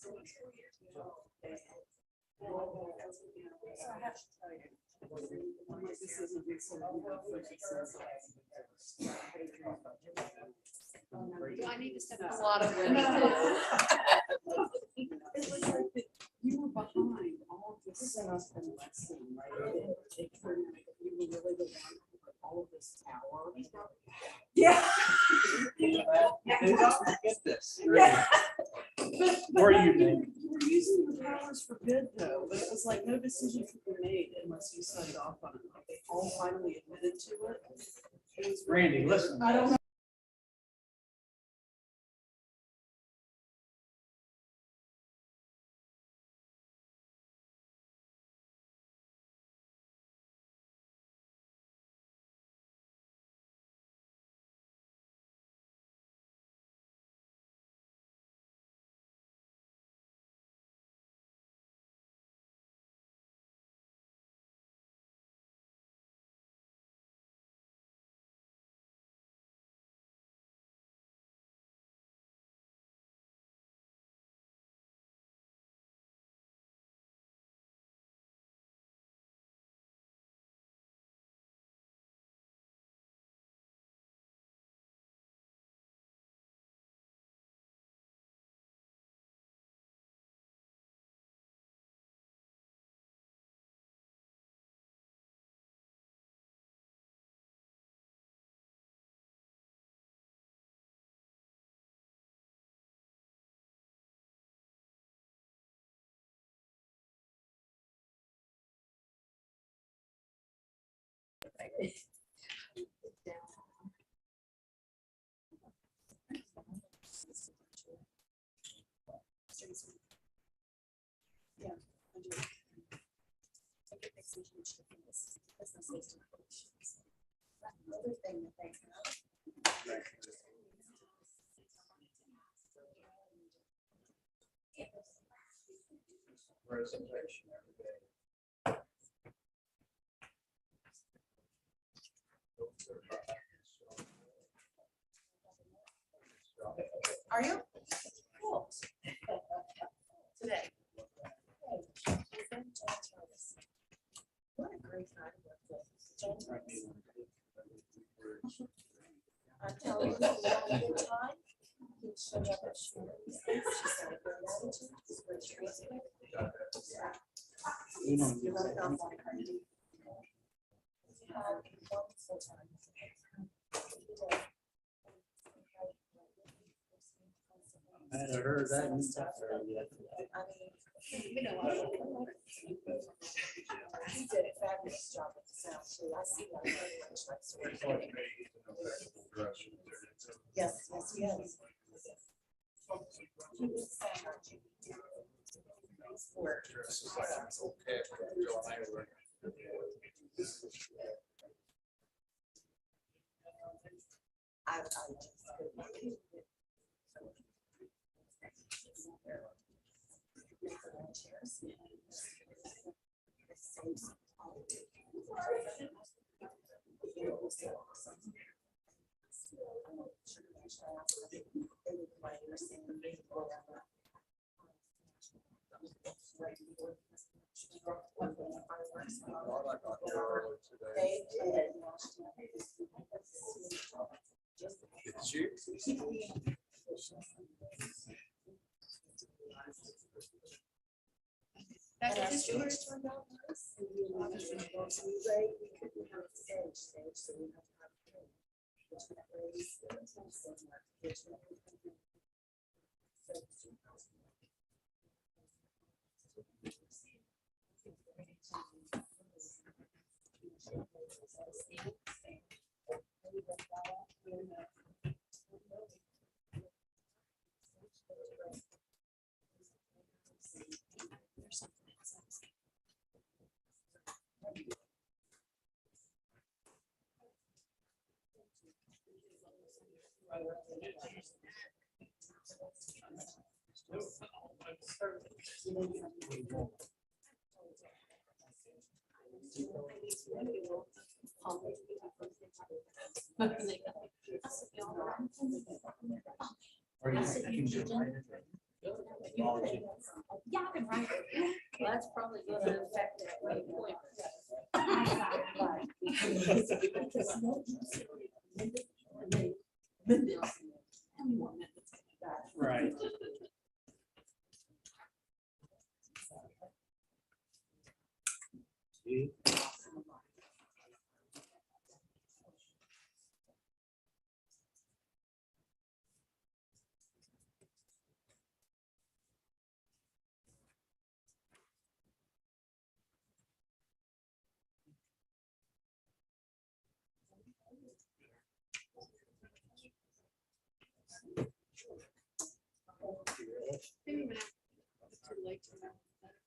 Do I need to step a lot of money? It was like that you were behind all of this stuff in Weston, right? You were really the one with all of this power. Yeah. They don't get this. Yeah. Or no, you you were using your powers for good though, but it was like no decision could be made unless you signed off on it. Like they all finally admitted to it. It was really Randy, good. listen. I don't know. Yeah, I do. I get this huge difference. Businesses and operations. Another thing that they have. Presentation every day. Are you? Cool. Today. What a great time with I'm telling you, we had a good time. He showed up at Shirley's. She said, "Good attitude, he's great treatment." You don't You're get gonna that. go like crazy. We had a wonderful time. I hadn't heard that new stuff yet. I mean, you know, he did a fabulous job with the sound too. I see that very much like sort of. Yes, yes, yes. He was saying our GP sport. I just. They did. It's you. And our students turned out nice. And we wanted to go to the break. We couldn't have a stage, so we had to have a break. Which was very good. So much. Which was very Are you? Apology. Yeah, I can write it. Well, that's probably going to affect that rate point. Right. See?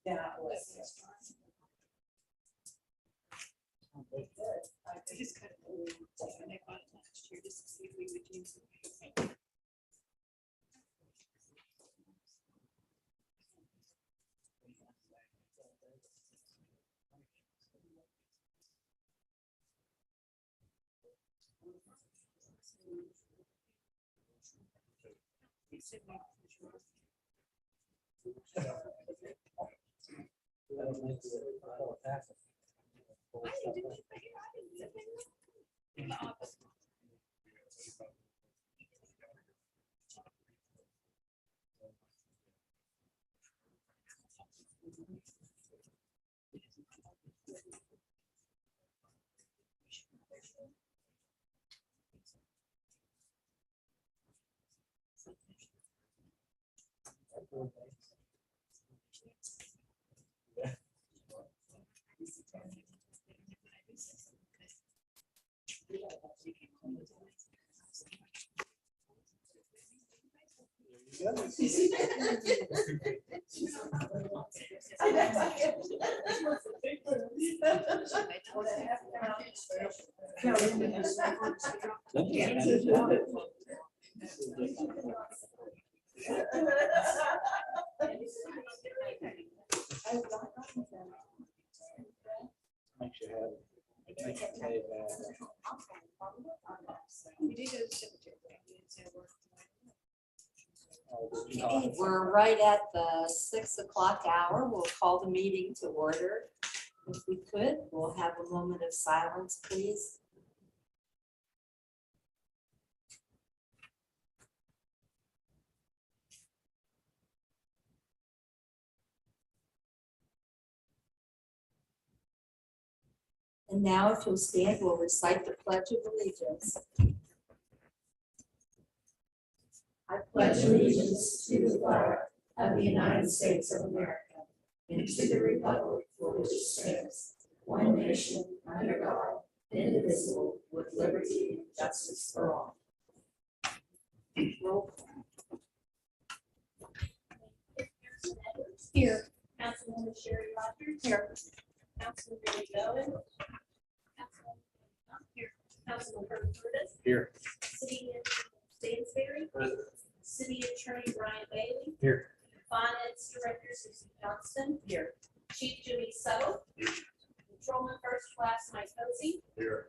Yeah, it was. I just kind of, when I bought it last year, just to see if we would use it. He said, "No, for sure." That'll make it pass it. I didn't think I didn't think in the office. Makes you happy. Makes you pay back. We did go to the cemetery. We didn't say a word. Okay, we're right at the 6 o'clock hour. We'll call the meeting to order. If we could, we'll have a moment of silence, please. And now, if you'll stand, we'll recite the Pledge of Allegiance. I pledge allegiance to the flag of the United States of America and to the republic for which it stands, one nation, under God, indivisible, with liberty and justice for all. roll call. Here. Councilwoman Sherry Rogers. Here. Councilman Billy Bowen. Here. Councilman Kurt Curtis. Here. City Engineer Stansberry. City Attorney Brian Bailey. Here. Finance Director Susan Johnston. Here. Chief Jimmy Suttle. Patrolman First Class Mike Posey. Here.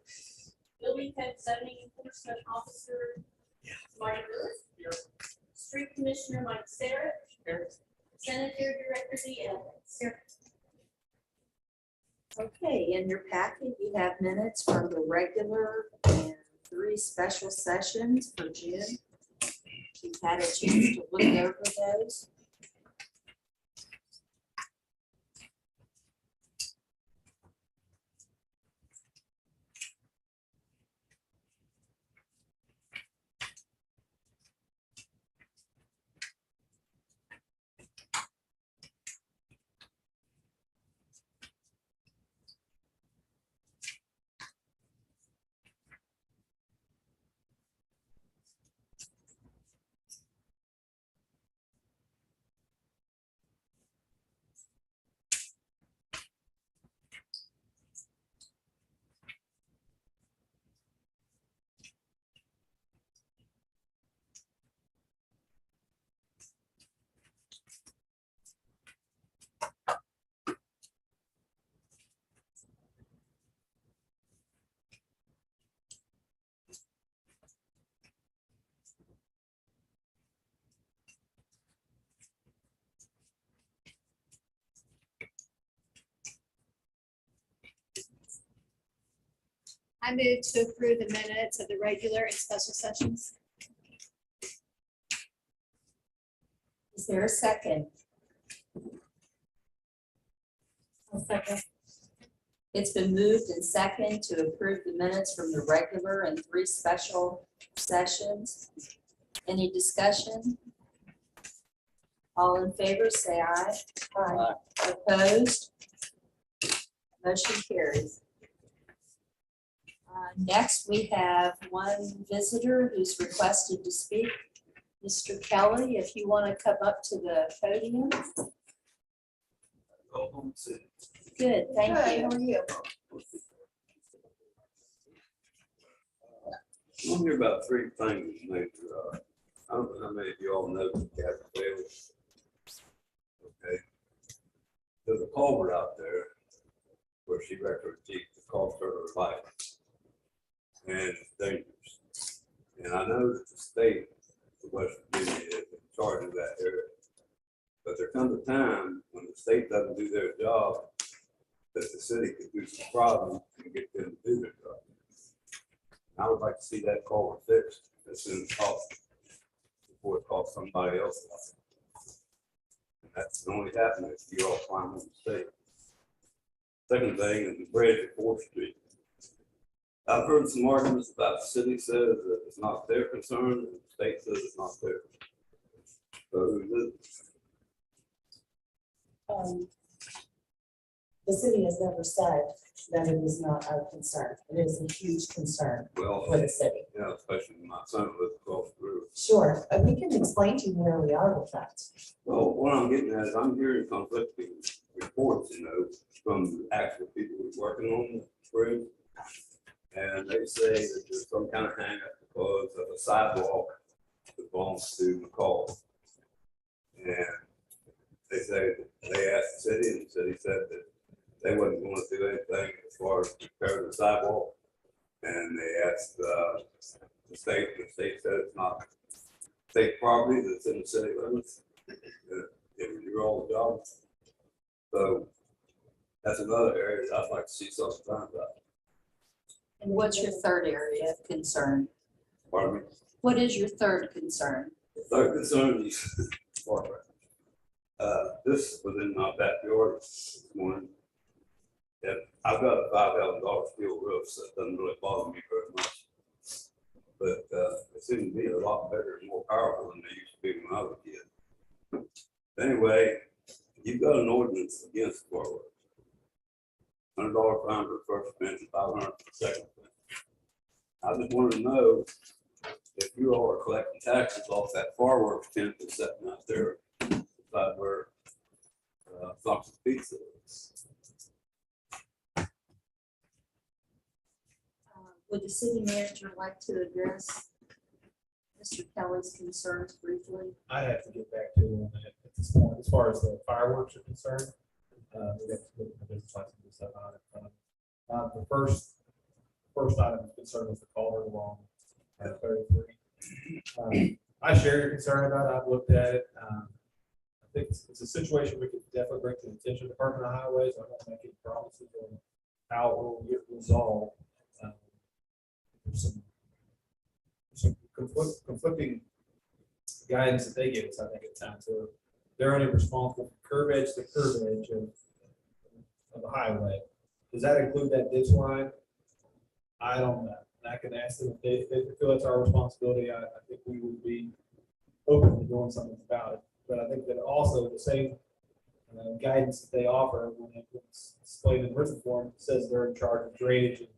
Building Code Zoning Enforcement Officer Marty Lewis. Here. Street Commissioner Mike Sarah. Here. Sanitary Director Dee Evans. Here. Okay, in your packet, you have minutes from the regular and 3 special sessions for June. You've had a chance to look over those. I move to approve the minutes of the regular and special sessions. Is there a second? Second. It's been moved and second to approve the minutes from the regular and 3 special sessions. Any discussion? All in favor, say aye. Aye. Opposed? Motion carries. Next, we have one visitor who's requested to speak. Mr. Kelly, if you want to come up to the podium. Good, thank Good, you. how are you? I'm here about 3 things, Major. I don't know how many of you all know Catherine Bailey. Okay. There's a culvert out there where she wrecked her Jeep that cost her her life. And it's dangerous. And I know that the state of West Virginia is in charge of that area. But there comes a time when the state doesn't do their job, that the city could do some problems and get them to do their job. I would like to see that culvert fixed as soon as possible before it costs somebody else. And that's only happening if you all climb on the state. Second thing is the bridge at 4th Street. I've heard some arguments about the city says that it's not their concern, and the state says it's not their. So who is it? The city has never said that it is not our concern. It is a huge concern Well, for the city. yeah, especially when my son lives across the river. Sure, we can explain to you where we are with that. Well, what I'm getting at is I'm hearing conflicting reports, from the actual people who's working on the bridge. And they say that there's some kind of hang up because of a sidewalk that belongs to McCall. And they say that they asked the city, and the city said that they wasn't going to do anything as far as repair the sidewalk. And they asked the state, and the state said it's not state property that's in the city limits. It was your old job. So that's another area that I'd like to see something done about. And what's your third area of concern? Pardon me? What is your third concern? The third concern is, this was in my backyard this morning. And I've got a $5,000 steel roof, so it doesn't really bother me very much. But it seems to be a lot better and more powerful than they used to be when I was a kid. Anyway, you've got an ordinance against fireworks. $100 fine for the first offense, $500 for the second offense. I just want to know if you all are collecting taxes off that fireworks tent that's sitting out there beside where Fox's Pizza is. Would the city manager like to address Mr. Kelly's concerns briefly? I have to get back to you on that at this point, as far as the fireworks are concerned. We have to look at the business license and stuff on it. The first item of concern was the caller along 33. I share your concern about it. I've looked at it. I think it's a situation we could definitely bring to the attention of the Department of Highways. I won't make any promises on how it will get resolved. There's some conflicting guidance that they give us, I think, at times. So they're only responsible for curb edge to curb edge of the highway. Does that include that ditch line? I don't know. And I can ask them if they feel it's our responsibility. I think we would be open to doing something about it. But I think that also the same guidance that they offer when it's explained in written form says they're in charge of drainage and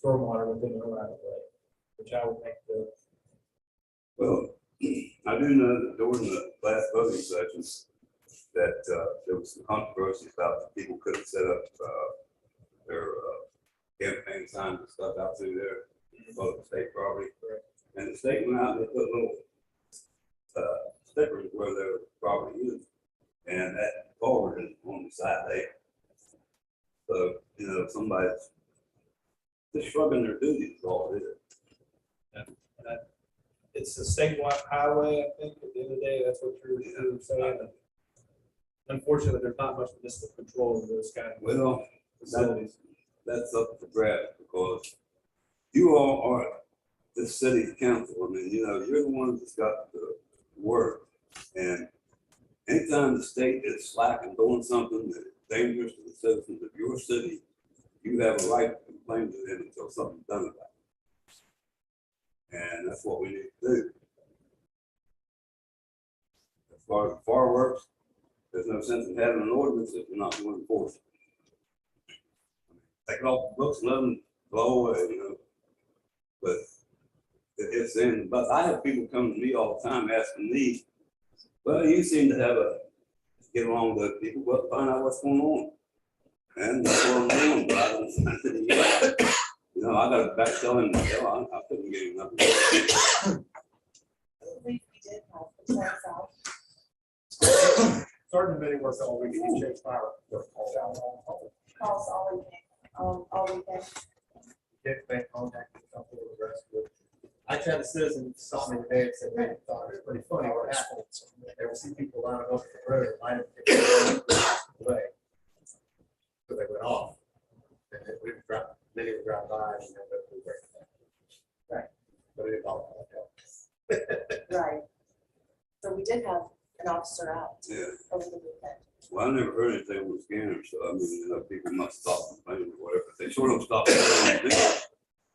stormwater within their right of way, which I would make the. Well, I do know that during the last voting sessions that there was some controversy about people couldn't set up their campaign signs and stuff out through there, both state property. And the state went out and they put little stickers where their property is, and that culvert is on the side there. So, somebody's just shrugging their duties is all it is. It's a statewide highway, I think, at the end of the day, that's what you're saying. And unfortunately, there's not much municipal control of those kind of Well, facilities. that's up for grabs because you all are the city council. I mean, you know, you're the ones that's got the word. And anytime the state is slack and doing something that is dangerous to the citizens of your city, you have a right to complain to them until something's done about it. And that's what we need to do. As far as fireworks, there's no sense in having an ordinance if you're not going to enforce it. Take it off the books and let them blow away, you know. But it's in, but I have people come to me all the time asking me, well, you seem to have a, get along with people, but find out what's going on. And that's what I'm doing, but I don't, you know, I got to back tell him, hell, I couldn't get him nothing. I believe we did have the tax out. Sergeant Benny worked all week, he chased fire. Calls all weekend, all weekend. Get back contact with something with the rest of it. Actually, had a citizen stop me today and said, man, thought it was pretty funny what happened. There were some people lining up the road, lining up away. So they went off. And then we would drive, many would drive by and then we would break that. Right. But it all helped. Right. So we did have an officer out Yeah. over the weekend. Well, I never heard anything with scanners, so I mean, you know, people must stop complaining or whatever. They sure don't stop complaining.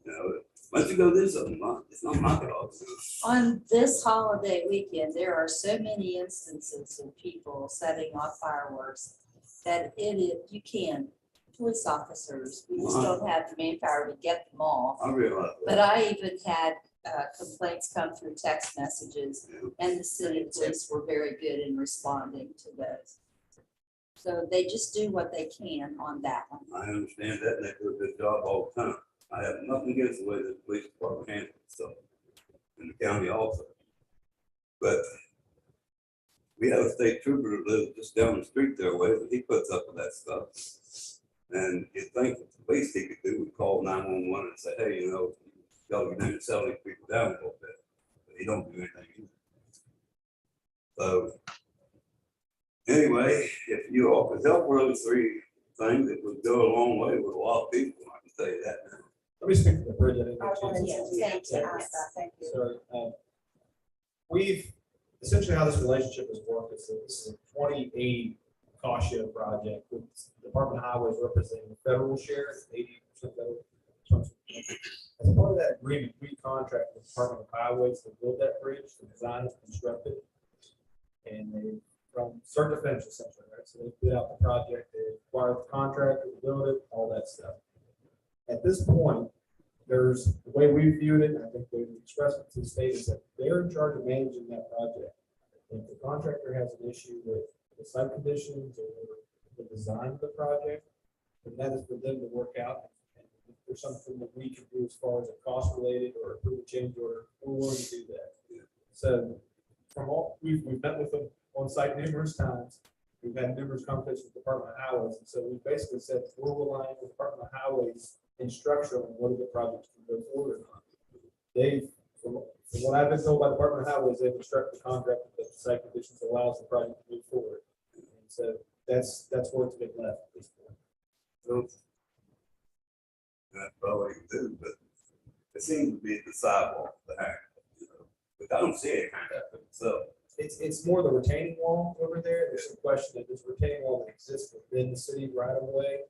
You know, once you go do something, it's not my fault. On this holiday weekend, there are so many instances of people setting off fireworks that you can, police officers, we just don't have the manpower to get them all. I realize But that. I even had complaints come through text messages, and the city police were very good in responding to those. So they just do what they can on that one. I understand that, and they do a good job all the time. I have nothing against the way the police department handles stuff, in the county also. But we have a state trooper that lives just down the street their way, but he puts up with that stuff. And you'd think that the least he could do would call 911 and say, hey, you know, y'all be doing to settle these people down a little bit. But he don't do anything either. So anyway, if you all could help with those three things, it would go a long way with a lot of people, I can tell you that now. Let me speak to the bridge. I didn't I get a wanted chance. to Thank you. ask that, thank you. So, we've, essentially how this relationship has worked is that this is a 2080 cost share project with the Department of Highways representing the federal share, 80% federal. As part of that agreement, we contract with the Department of Highways to build that bridge, to design it, construct it. And they, from start to finish essentially, right? So they bid out the project, they acquired the contractor to build it, all that stuff. At this point, there's, the way we viewed it, and I think we've expressed it to the state, is that they're in charge of managing that project. If the contractor has an issue with the site conditions or the design of the project, then that is for them to work out. And if there's something that we can do as far as a cost related or approve a change order, we're willing to do that. So from all, we've met with them on site numerous times. We've had numerous conversations with the Department of Highways. And so we basically said we're relying on the Department of Highways instruction on what are the projects can go forward on. They've, from what I've been told by the Department of Highways, they've instructed the contractor that the site conditions allows the project to move forward. And so that's where it's been left at this point. So that's probably what you do, but it seems to be the sidewalk, the hack, you know, but I don't see it kind of, so. It's more the retaining wall over there. There's some question that this retaining wall that exists within the city right of way.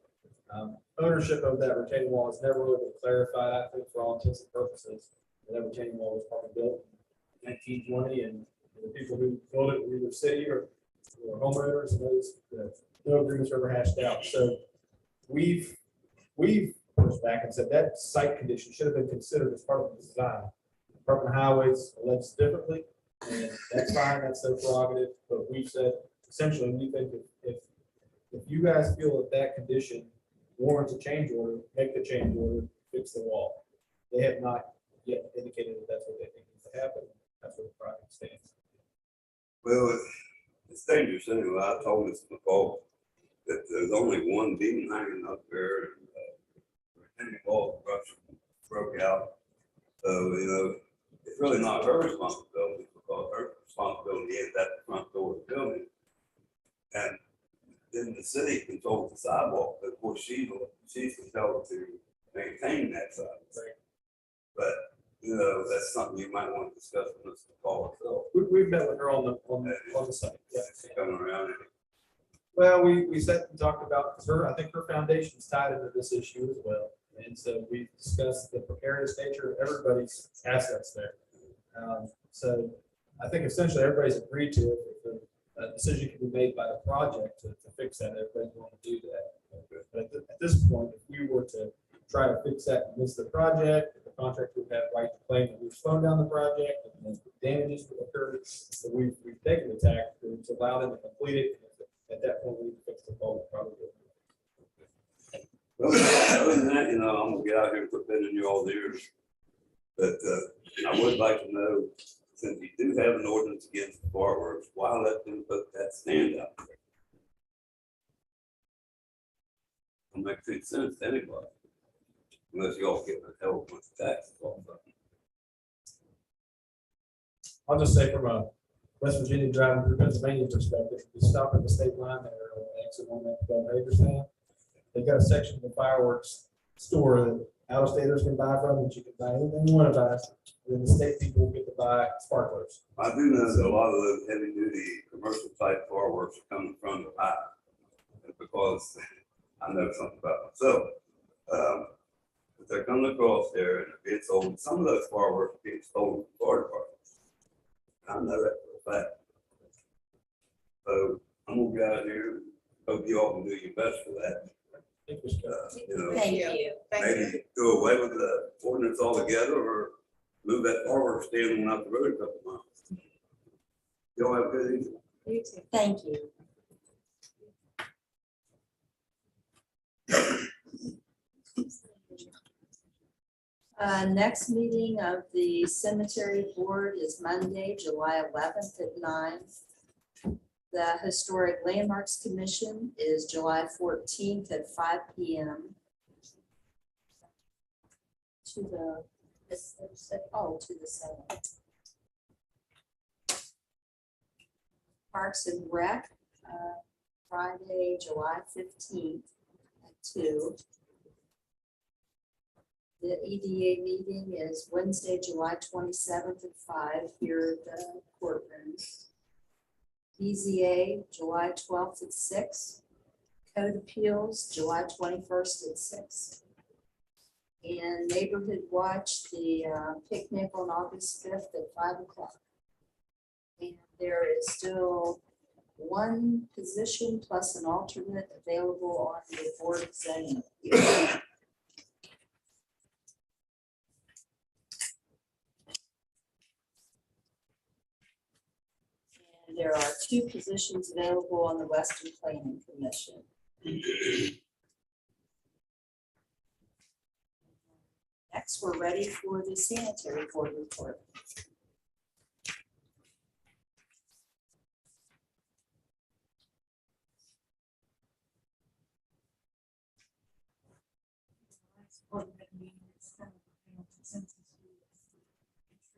Ownership of that retaining wall has never really been clarified, I think, for all intents and purposes. And that retaining wall was probably built in 1920, and the people who built it were either city or homeowners, and those, no agreements were ever hashed out. So we've pushed back and said that site condition should have been considered as part of the design. Department of Highways alleged differently, and that's fine, that's their prerogative, but we've said, essentially, we think if you guys feel that that condition warrants a change order, make the change order, fix the wall. They have not yet indicated that that's what they think needs to happen. That's where the project stands. Well, it's dangerous anyway. I told this before that there's only one beam hanging up there, and retaining wall broke out. So, you know, it's really not her responsibility because her responsibility is at the front door of the building. And then the city controls the sidewalk, but of course she's compelled to maintain that sidewalk. But, you know, that's something you might want to discuss with Mr. Paul itself. We've met with her on the site. Yeah. She's coming around and Well, we sat and talked about, because I think her foundation's tied into this issue as well. And so we discussed the precarious nature of everybody's assets there. So I think essentially everybody's agreed to it. If a decision can be made by the project to fix that, everybody's going to do that. But at this point, if we were to try to fix that and miss the project, the contractor would have right to claim that we've slowed down the project and the damages would occur. So we've taken the tack to allow them to complete it. At that point, we fix the fault probably. well, other than that, you know, I'm gonna get out here and put that in your all's ears. But I would like to know, since you do have an ordinance against fireworks, why let them put that stand out there? Don't make good sense to anybody. Unless y'all get a hell of a bunch of taxes off of it. I'll just say from a West Virginia driving through Pennsylvania perspective, if you stop at the state line there, or exit on that Hagerstown, they've got a section of the fireworks store that out-of-staters can buy from, that you can buy anything you want to buy. And then the state people get to buy sparklers. I do know that a lot of those heavy duty commercial type fireworks are coming from the pipe. Because I know something about myself. But they're coming across there and they're being sold. Some of those fireworks are being stolen from fire departments. I know that for a fact. So I'm gonna get out here. Hope you all can do your best for that. You know, Thank you. maybe do away with the ordinance altogether or move that fireworks stand on out the road a couple miles. Y'all have a good evening. You too. Thank you. Next meeting of the cemetery board is Monday, July 11th at 9. The Historic Landmarks Commission is July 14th at 5 p.m. To the 7th. Parks and Rec, Friday, July 15th at 2. The EDA meeting is Wednesday, July 27th at 5 here at the courtroom. BZA, July 12th at 6. Code Appeals, July 21st at 6. And Neighborhood Watch, the picnic on August 5th at 5 o'clock. And there is still one position plus an alternate available on the board of zoning. And there are 2 positions available on the Weston Planning Commission. Next, we're ready for the sanitary board report.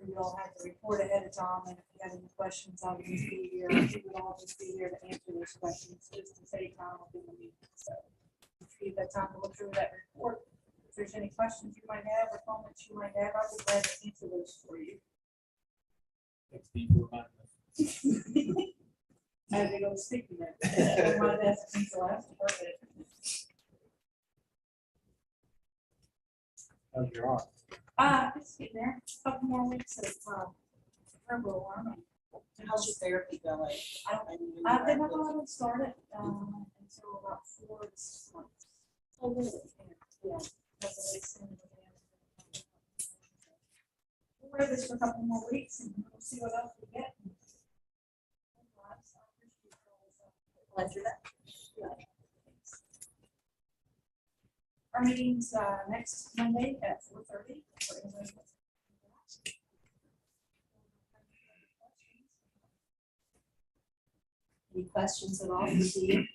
We all had to report ahead of time, and if you had any questions, I would just be here. We would all just be here to answer those questions, just to save time within the meeting. So if you have time to look through that report, if there's any questions you might have or comments you might have, I'd be glad to answer those for you. Thanks, Steve, for reminding me. As they go speaking that, my desk since the last perfect. How's your arm? It's getting there, a couple more weeks of, herbal warming. How's your therapy going? I don't, I've been not going to start it, until about 4 to 6 months. Oh, really? Yeah. That's what they send me. We'll wear this for a couple more weeks and we'll see what else we get. Pleasure. Our meeting's, next Monday at 4:30. Any questions at all for Steve?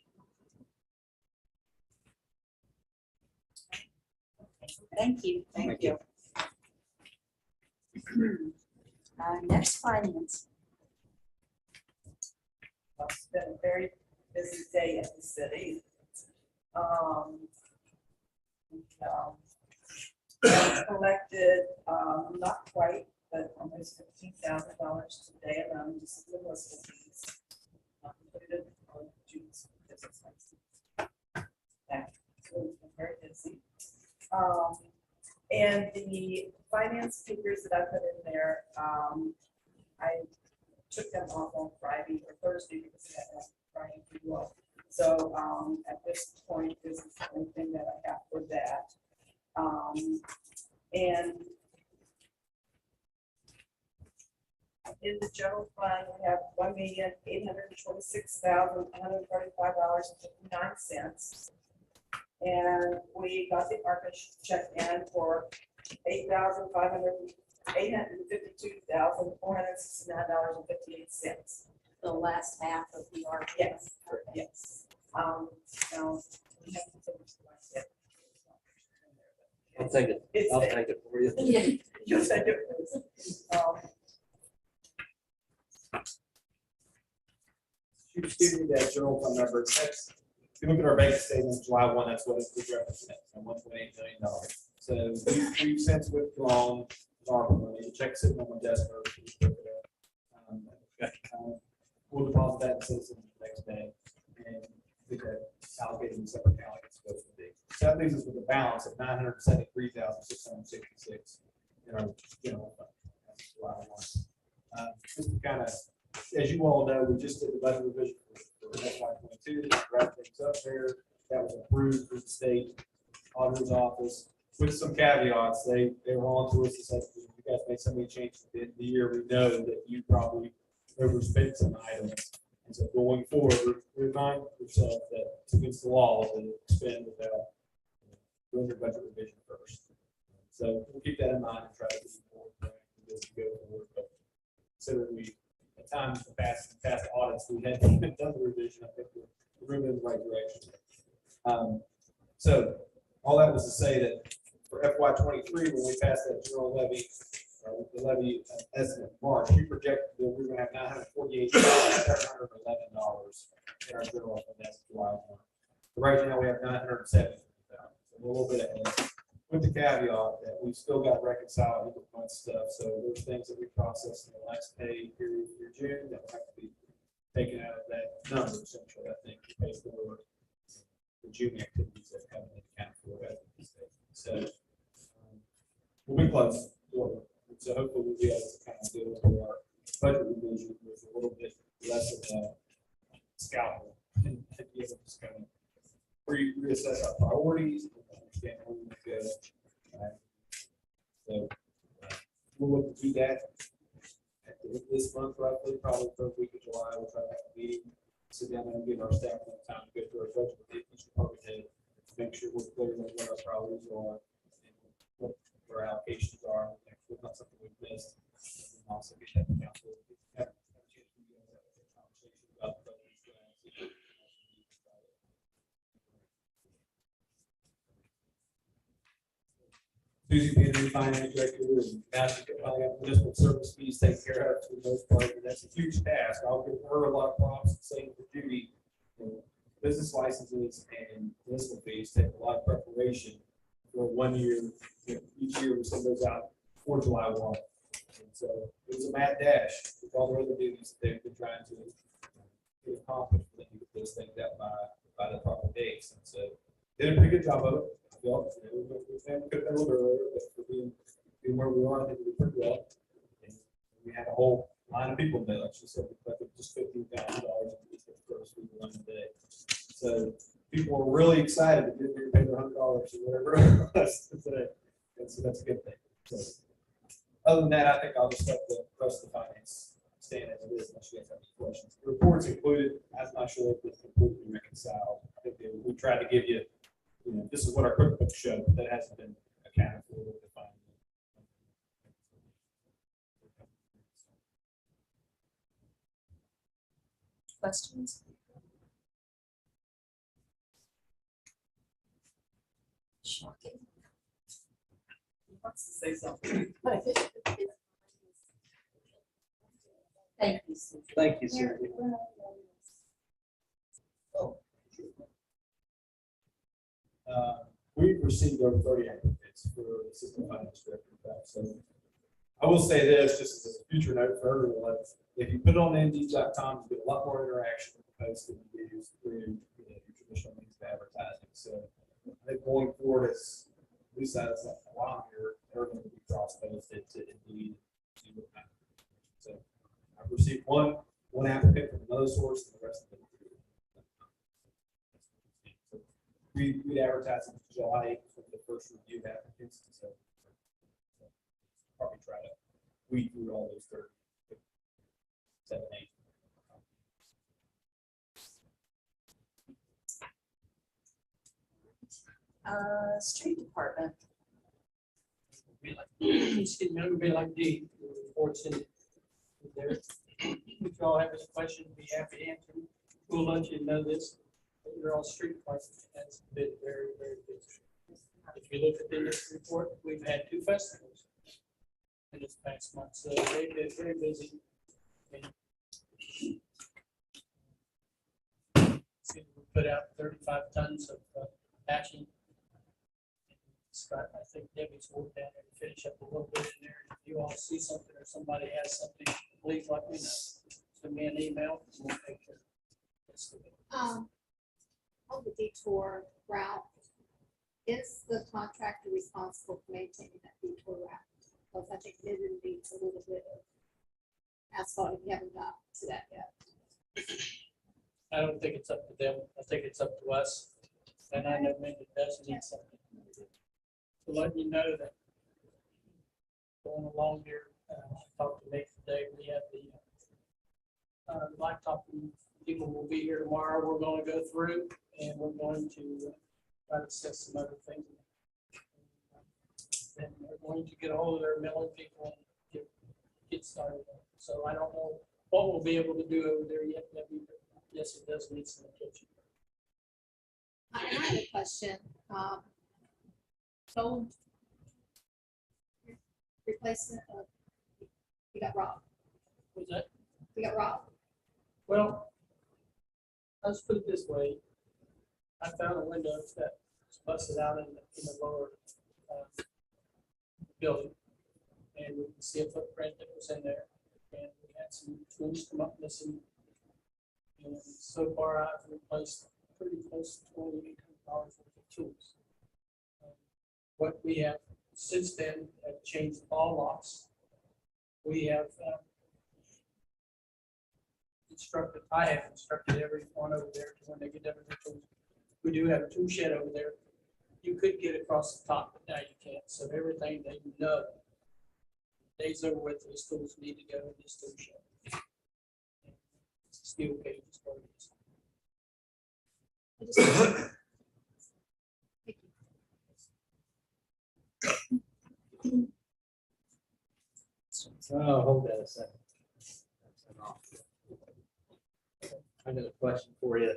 Thank you. Thank you. Next, finance. It's been a very busy day at the city. collected, not quite, but almost $15,000 today alone, just in the municipal fees. Included on June's business license. So we've been very busy. And the finance figures that I put in there, I took them off on Friday or Thursday because I had Friday to do all. So at this point, this is the only thing that I have for that. And in the general fund, we have $1,826,135.59. And we got the ARPA check in for $852,469.58. The last half of the ARP. Yes, yes. Now, we have to finish the last bit. I'll take it. It's I'll there. take it for you. Yeah. You said it was. You just give me that general fund number. That's, if you look at our bank statement, July 1, that's what it represents, $1.8 million. So we've since withdrawn our money. The check sitting on my desk. We'll deposit that in Citizen the next day and get that allocated in separate account like it's supposed to be. So that leaves us with a balance of $973,666 in our general fund. That's July 1. Just to kind of, as you all know, we just did the budget revision for FY22, wrap things up there. That was approved through the state auditor's office with some caveats. They were on to us and said, you guys made so many changes at the end of the year. We know that you probably overspent some items. And so going forward, remind yourself that it's against the law to spend without doing your budget revision first. So we'll keep that in mind and try to be more proactive as we go forward. But considering we, at times, the past audits, we had done the revision, I think we're moving in the right direction. So all that was to say that for FY23, when we passed that general levy, the levy estimate in March, we projected that we were going to have $948,711 in our general fund as of July 1. Right now, we have $970,000, a little bit ahead. With the caveat that we've still got reconciled with month stuff, so there's things that we processed in the last pay period for June that will have to be taken out of that number, essentially, I think, to pay for the June activities that haven't been accounted for as of this day. So we'll be close. So hopefully we'll be able to kind of deal with our budget revision with a little bit less of a scalpel and be able to just kind of reassess our priorities and understand where we want to go. So we'll look to do that at this month, roughly, probably the third week of July. We'll try to have a meeting, sit down and give our staff enough time to go through our budget with each department head, make sure we're clear on what our priorities are and what our allocations are. It's not something we've missed. And also get that to council. Have a chance to have a conversation about the budget. Susie being the finance director, and now she's got municipal service fees taken care of for the most part, and that's a huge task. I'll give her a lot of props and same for Judy. Business licenses and municipal fees take a lot of preparation for 1 year. Each year we send those out for July 1. And so it was a mad dash with all the other duties that they've been trying to get accomplished for them to get those things out by the proper dates. And so did a pretty good job of it. We could have been a little bit earlier, but for being where we are, I think we did pretty well. And we had a whole line of people there, like she said, we collected just $15,000 the first week of one day. So people were really excited to get their paid $100 or whatever it was today. And so that's a good thing. So other than that, I think I'll just let the rest of the finance stand as it is unless you guys have any questions. The reports included, I'm not sure if it's completely reconciled. I think we tried to give you, this is what our QuickBooks showed, but that hasn't been accounted for with the finance. Questions? Shocking. He wants to say something. Thank you, Susan. Thank you, sir. We've received over 30 applications. vacancies for assistant finance director. So I will say this, just as a future note for everyone, if you put it on Indeed.com, you get a lot more interaction with the post than you do through your traditional means of advertising. So I think going forward, as at least that's like a while here, everything will be cross-posted to Indeed. See what happens. So I've received one applicant from another source, and the rest of them. We advertise in July for the first review of applicants, so probably try to weed through all those 7, 8. Street department. Be like, excuse me, I'm gonna be like D, the reports in there. If you all have any questions, be happy to answer them. We'll let you know this, but your all street department has been very, very busy. If you look at the next report, we've had 2 festivals in this past month, so they've been very busy. And we put out 35 tons of patching. Scott, I think Debbie's worked down there to finish up a little bit in there. If you all see something or somebody has something, please let me know. Send me an email. And we'll take care of it. On the detour route, is the contractor responsible for maintaining that detour route? Because I think it needs a little bit of asphalt, if you haven't got to that yet. I don't think it's up to them. I think it's up to us. And I know maybe it does need something. To let you know that going along here, I talked to Nick today, we have the blacktop people will be here tomorrow. We're going to go through and we're going to try to set some other things. And we're going to get a hold of their milling people and get started. So I don't know what we'll be able to do over there yet. Debbie, but yes, it does need some attention. I have a question. So replacement of, we got robbed. Was that? We got robbed. Well, let's put it this way. I found a window that was busted out in the lower building. And we can see a footprint that was in there. And we had some tools come up missing. And so far I've replaced pretty close to $2,800 worth of tools. What we have since then have changed all locks. We have I have instructed everyone over there to when they get done with their tools. We do have a tool shed over there. You could get across the top, but now you can't. So everything they know, days over with, those tools need to go in this tool shed. Steel cage is what it is. I just- Oh, hold that a second. I got a question for you.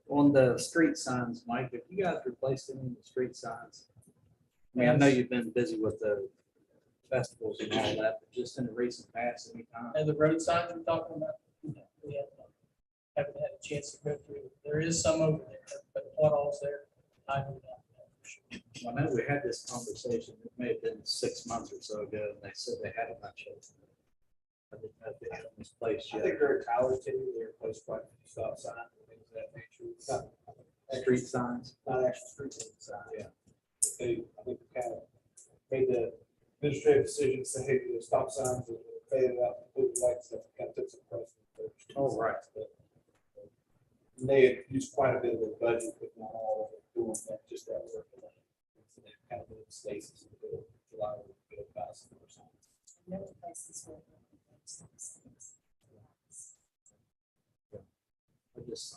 On the street signs, Mike, have you guys replaced any of the street signs? I mean, I know you've been busy with the festivals and all that, but just in the recent past, any time? And the road signs we're talking about, no, we haven't had a chance to go through. There is some over there, but what all's there, I do not know for sure. Well, I know we had this conversation, it may have been 6 months or so ago, and they said they had a bunch of. I didn't know if they had them misplaced I yet. think there are towers too, they replaced quite a few stop signs and things of that nature. Street signs. Not actual street signs. Yeah. They, I think, kind of made the administrative decision, say, hey, the stop signs are faded out, blue lights, that kind of took some precedent. Oh, right. And they had used quite a bit of their budget, if not all of it, doing that, just that work. So they kind of moved stasis until July, we get about some or something. Never places where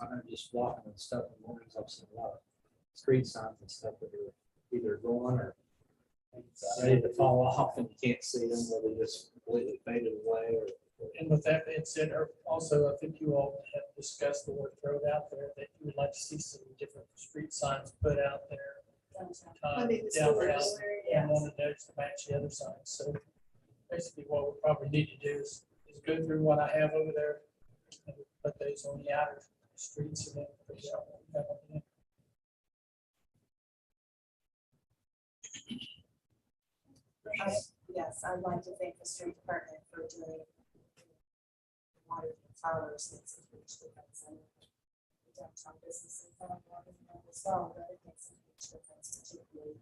I'm just walking and stuff in the mornings, I've seen a lot of street signs and stuff that are either gone or ready to fall off and you can't see them, or they just completely faded away or. And with that being said, also, I think you all have discussed the word thrown out there that you would like to see some different street signs put out there. I think it's Downtown, still there, yeah. and one of those to match the other signs. So basically what we probably need to do is go through what I have over there and put those on the outer streets and then put it out. Yes, I'd like to thank the street department for doing a lot of flowers since it's reached the fence and the downtown business and town water as well, but it makes a huge difference, particularly.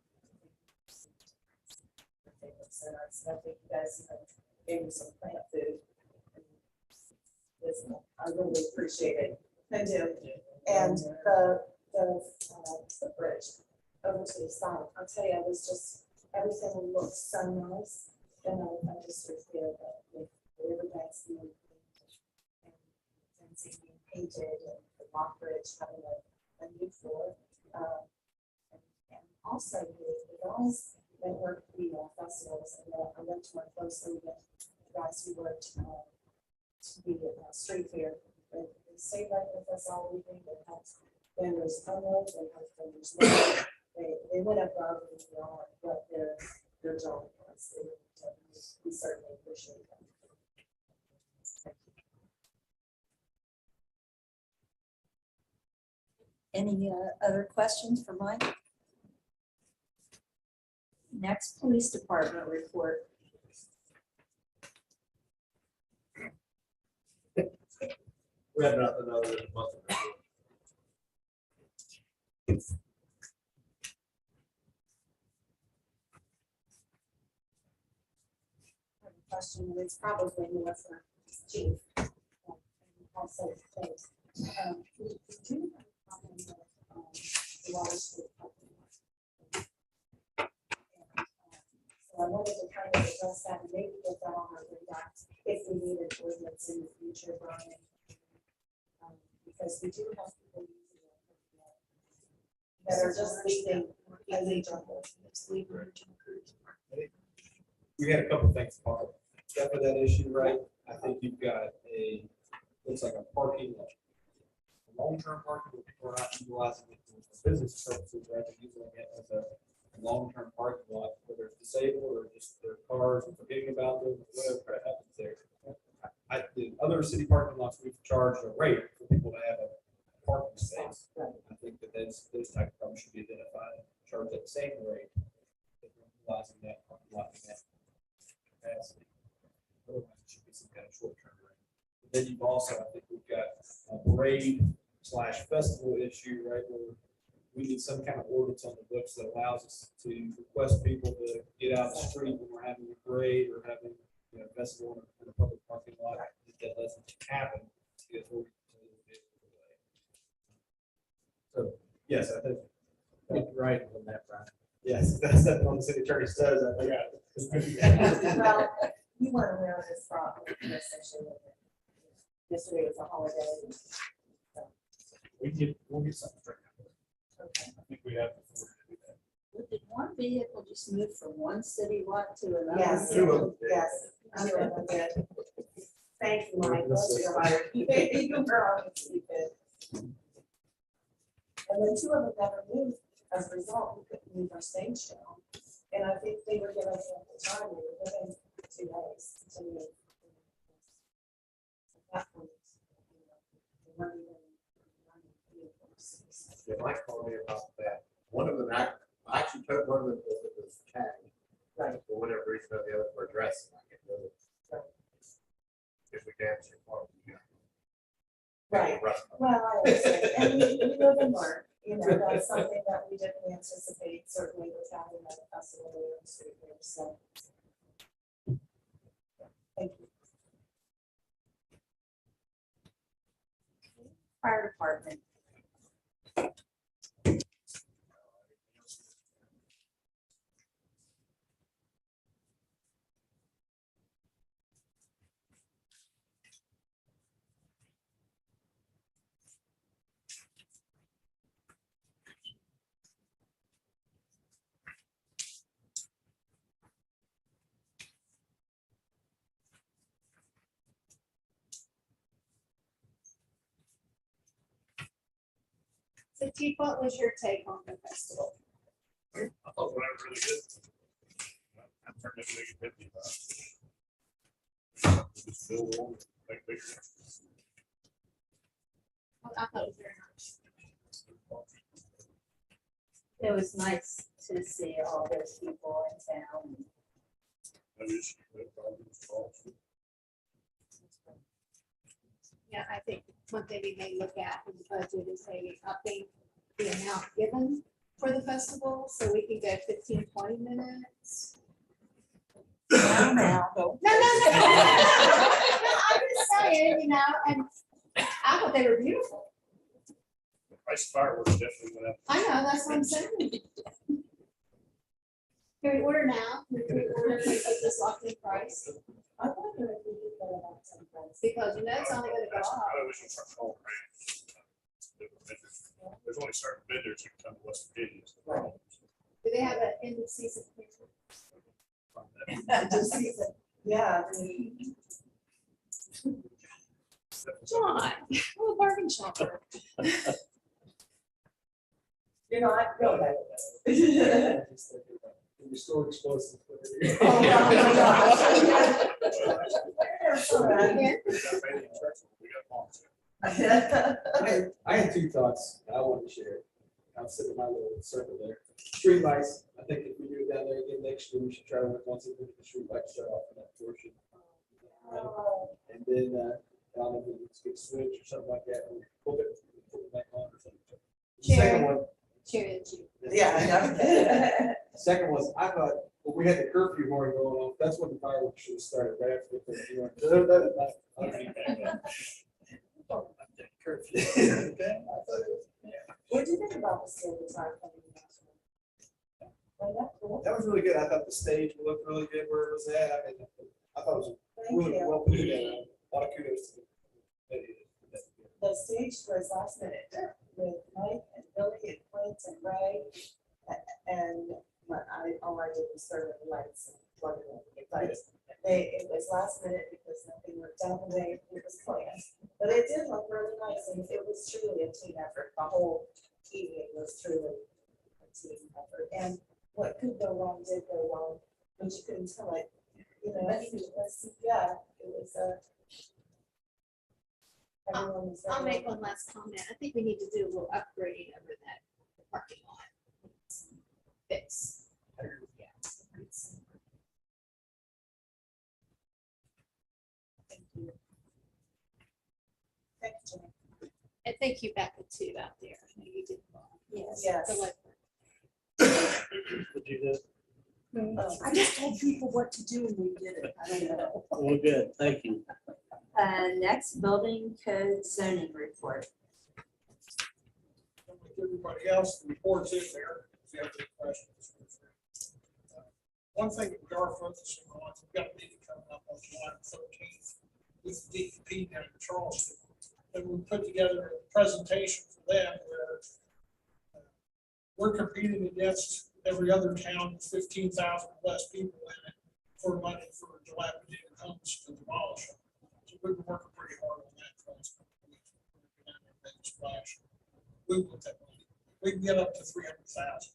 And I think you guys gave me some plant food. I really appreciate it. I do. And the bridge over to the side, I'll tell you, I was just, everything looked so nice. And I just sort of feel that with the riverbanks being and fencing being painted and the lock bridge having a new floor. And also the guys that work the festivals, and I went to work closely with the guys who worked to be street fair. They stayed right with us all evening. They had vendors promo, they had vendors. They went above and beyond what their job was. We certainly appreciate them. Any other questions for Mike? Next, police department report. We have nothing other than a month. Question, and it's probably more for Chief. And also, thanks. We do have a problem with the water street parking lot. And, so I wanted to kind of address that and maybe get that on our radar if we need an ordinance in the future, Brian. Because we do have people using it that are just leaving illegal. We had a couple things pop up. For that issue, right? I think you've got looks like a parking lot. Long-term parking where people are not utilizing it for business purposes, right? They're using it as a long-term parking lot, whether it's disabled or just their cars and forgetting about them, whatever happens there. The other city parking lots, we've charged a rate for people to have a parking space. I think that those type of problems should be identified, charged at the same rate. If we're utilizing that parking lot in that capacity. Otherwise, it should be some kind of short-term rate. But then you've also, I think we've got a parade/festival issue, right, where we need some kind of ordinance on the books that allows us to request people to get out of the street when we're having a parade or having a festival in a public parking lot. That doesn't happen. So, yes, I think. Right on that, Brian. Yes, that's what the city attorney says. I forgot. Well, you weren't aware of this problem, essentially. Yesterday was a holiday. We'll get something straight out. Okay. I think we have the authority to do that. Did one vehicle just move from one city lot to another? Yes, Two of them. yes. Two of them did. Thank you, Mike. Those are your hire. You were obviously good. And then two of them never moved. As a result, we couldn't move our stage down. And I think they were given the time, they were given 2 days to move. At that point, they weren't even running vehicles. Yeah, Mike called me about that. One of them, I actually took one of them because it was tagged. Right. For whatever reason, the other for address. I can do it. Right. If we damage your car, you got. Right. Well, I understand, and we live and learn, that's something that we didn't anticipate, certainly with having a festival there in the street here, so. Thank you. Fire department. So Chief, what was your take on the festival? I thought what I really good. I turned it into a 55. Just build on, make bigger. Well, I thought it was very nice. It was nice to see all those people in town. No issue, no problems at all. Yeah, I think one thing we may look at in the budget is maybe upping the amount given for the festival, so we can go 15, 20 minutes. Now, go. No, I'm just saying, and I thought they were beautiful. The price of fireworks definitely went up. I know, that's what I'm saying. Can we order now? Can we order and keep this locked in price? I wonder if we could go about some price. Because it's only gonna go up. I wish we start calling brands. There's only certain vendors who come to West Virginia. Right. Do they have an end of season? Just season. Yeah. I mean, John, I'm a bargain shopper. you know, I know that. Restore explosive. Oh, my gosh. They're so bad. We got long. I had two thoughts I wanted to share. I'll sit in my little circle there. Street lights, I think if we do it down there again next year, we should try to work once again the street lights shut off in that portion. And then, I don't know if we can get switch or something like that, or pull it back on or something. The second one, Cherry and cheese. Yeah, I know. second was, I thought, when we had the curfew horn going on, that's when the fireworks should have started, right after the curfew horn. Curfew. Okay. I thought it was- What do you think about the silver time coming next one? Oh, that's cool. That was really good. I thought the stage looked really good where it was at. I mean, I thought it was Thank really you. well put together. A lot of kudos to the. The stage was last minute with Mike and Billy and Clint and Ray. And all I did was serve the lights and plug it in. But it was last minute because nothing worked out the way it was planned. But it did look really nice and it was truly a team effort. The whole evening was truly a team effort. And what could go wrong did go wrong, but you couldn't tell it. You know, it was, yeah, it was everyone was. I'll make one last comment. I think we need to do a little upgrading over that parking lot. Fix. Yeah. Thank you. Thank you, Jenny. And thank you, Becca, too, out there. I know you did well. Yes. Would you do? I just told people what to do and we did it. I don't know. Well, good, thank you. Next, building code zoning report. Like everybody else, the report's in there, if you have any questions. One thing that we are focusing on, we've got a meeting coming up on July 13th with DEP down in Charleston. And we put together a presentation for them where we're competing against every other town with 15,000 less people in it for money for dilapidated homes to demolish them. So we've been working pretty hard on that front. Splash. We put that money. We can get up to 300,000.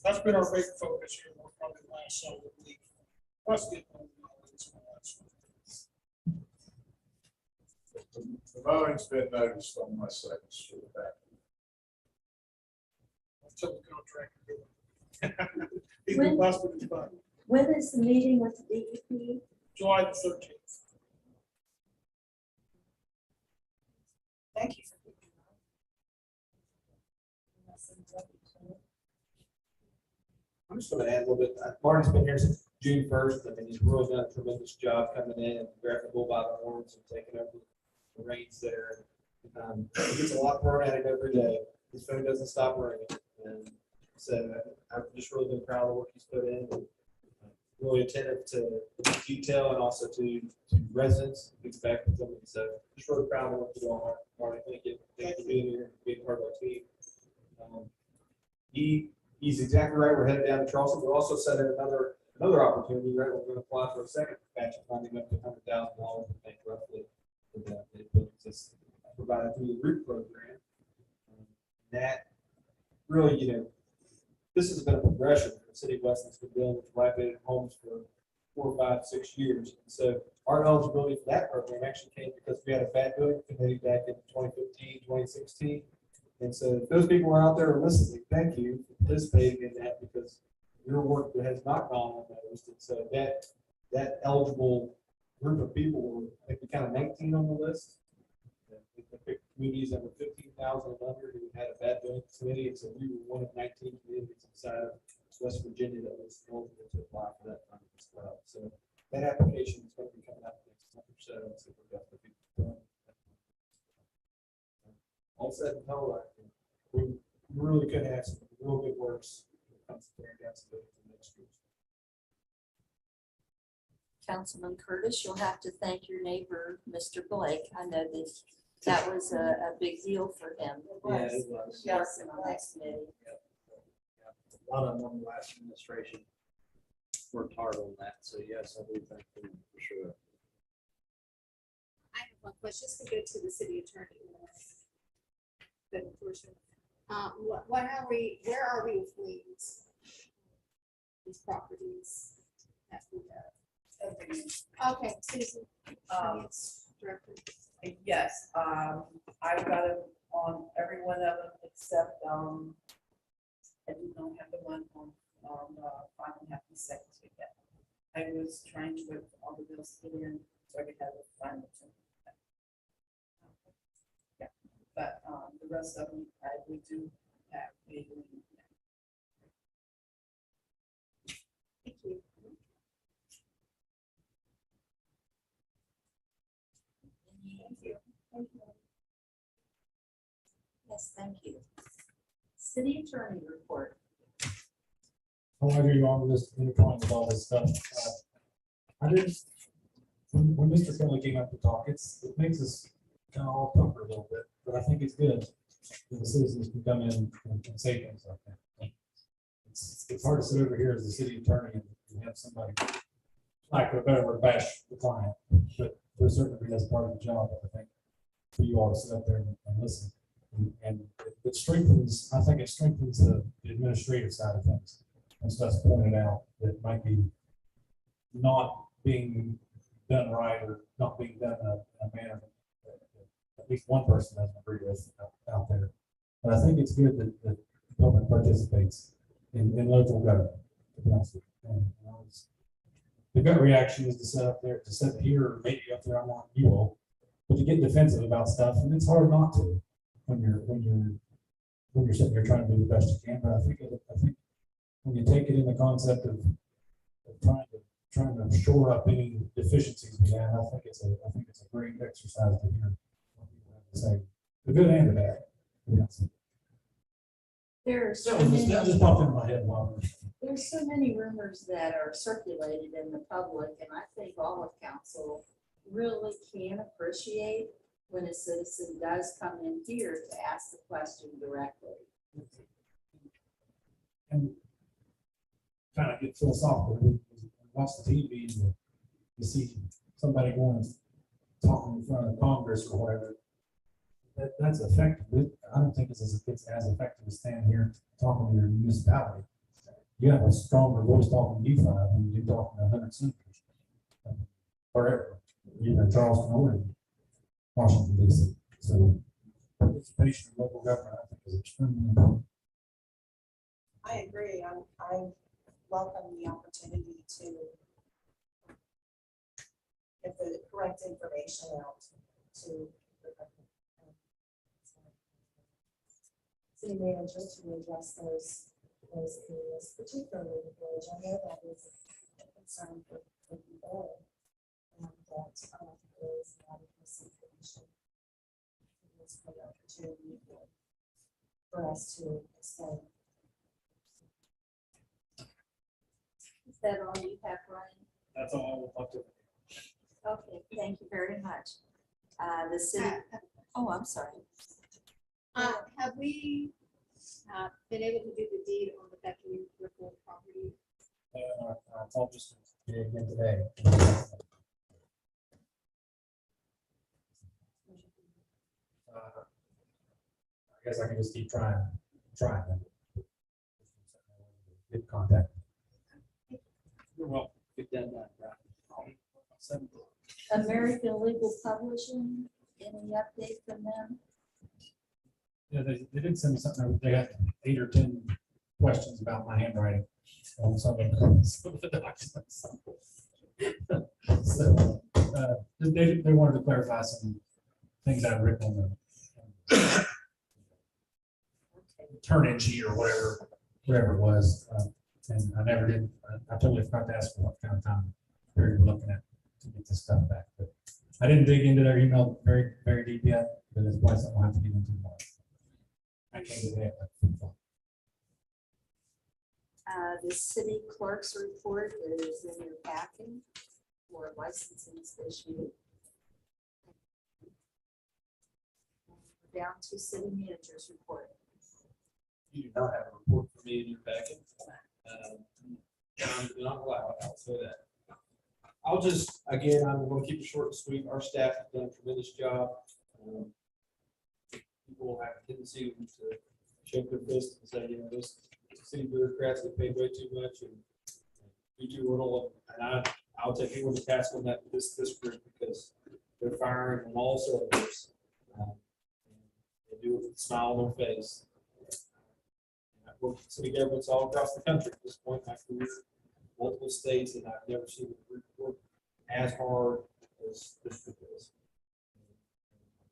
That's been our big focus here, for probably the last several weeks. Plus getting on The mowing's been noticed on my second street back. until the contract. He's been busted his butt. When is the meeting with the DEP? July the 13th. Thank you. I'm just gonna add a little bit. Martin's been here since June 1st. I mean, he's really done a tremendous job coming in and grabbing the bull by the horns and taking over the reins there. He gets a lot thrown at him every day. His phone doesn't stop ringing. And so I've just really been proud of the work he's put in. And really attentive to detail and also to residents, gets back to them. So just really proud of what you're doing, Martin. Thank you for being here, being part of our team. He's exactly right. We're headed down to Charleston. We're also setting another opportunity, right? We're going to apply for a second batch of funding up to $100,000, I think, roughly, for the just provided through the ROOT program. That really, this has been a progression. The city of Weston's been dealing with dilapidated homes for 4, 5, 6 years. And so our eligibility for that program actually came because we had a bad building committee back in 2015, 2016. And so if those people are out there listening, thank you for participating in that because your work that has not gone unnoticed, and so that eligible group of people, were, I think we counted 19 on the list. We picked communities that were 15,000 and under who had a bad doing committee, and so we were one of 19 communities inside of West Virginia that was eligible to apply for that funding as well. So that application is going to be coming up next month or so, and so we're definitely doing. All said and done, we really could have some real good works when it comes to tearing down some buildings in next year. Councilman Curtis, you'll have to thank your neighbor, Mr. Blake. I know that was a big deal for him. Yeah, it was. Yes. Working on that committee. A lot of them on the last administration worked hard on that, so yes, I do thank them for sure. I have one question, just to go to the city attorney. Good portion. What are we, where are we with liens? These properties that we have. Okay, Susan. Finance Director. Yes, I've got it on every one of them except, I do not have the one on 5.5 seconds yet. I was trying to wait for all the bills to get in so I could have it final. Yeah, but, the rest of them, we do have a lien. Thank you. Yes, thank you. City attorney report. I'll argue you on this intertwined with all this stuff. I didn't, when Mr. Kelly came up to talk, it makes us kind of all tougher a little bit, but I think it's good that the citizens can come in and say things like that. It's hard to sit over here as the city attorney and have somebody, like a better word, bash the client, but to a certain degree, that's part of the job, I think, for you all to sit up there and listen. And it strengthens, I think it strengthens the administrative side of things. And stuff's pointed out that might be not being done right or not being done in a manner that at least one person doesn't agree with out there. But I think it's good that the public participates in local government, to be honest with you. And the gut reaction is to sit here, or maybe up there, I'm not you all, but to get defensive about stuff, and it's hard not to when you're sitting here trying to do the best you can. But I think when you take it in the concept of trying to shore up any deficiencies we have, I think it's a great exercise to hear what people have to say, the good and the bad. There are so That just popped into my head while there's so many rumors that are circulated in the public, and I think all of council really can appreciate when a citizen does come in here to ask the question directly. and kind of get philosophical. We watch the TV and you see somebody going and talking in front of Congress or whatever. That's effective. I don't think it's as effective as standing here talking to your municipality. You have a stronger voice talking to you five than you do talking to 100 senators. Or even in Charleston or in Washington, D.C. So participation in local government, I think, is extremely important. I agree. I welcome the opportunity to get the correct information out to the government. City manager to address those areas, particularly the village. I know that is a concern for people. And that there is a lot of misinformation. It's an opportunity for us to explain. Is that all you have, Ryan? That's all I'll talk to. Okay, thank you very much. The city, oh, I'm sorry. Have we been able to do the deed on the Becky Ripple property? It's all just again today. I guess I can just keep trying. Get contact. You're welcome. Get that done, right? American Legal Publishing, any update from them? Yeah, they did send me something. They had 8 or 10 questions about my handwriting. on some of the documents. So, they wanted to clarify some things I've written on the turn-in sheet or whatever it was. And I never did, I totally forgot to ask for what kind of time period we're looking at to get this stuff back. But I didn't dig into their email very, very deep yet, but it's probably something I'll have to get into more. I can't do that. The city clerk's report is in your packet for licenses issued. Down to city manager's report. You do not have a report for me in your packet. I'm not allowed, I'll say that. I'll just, again, I'm going to keep it short and sweet. Our staff has done a tremendous job. People have a tendency to shake their fist and say, you know, this city bureaucrats get paid way too much and we too little. And I'll take anyone to task on that, this group, because they're firing on all cylinders. They do it with a smile on their face. And I've worked with city governments all across the country at this point in my career, multiple states, and I've never seen a group work as hard as this group is.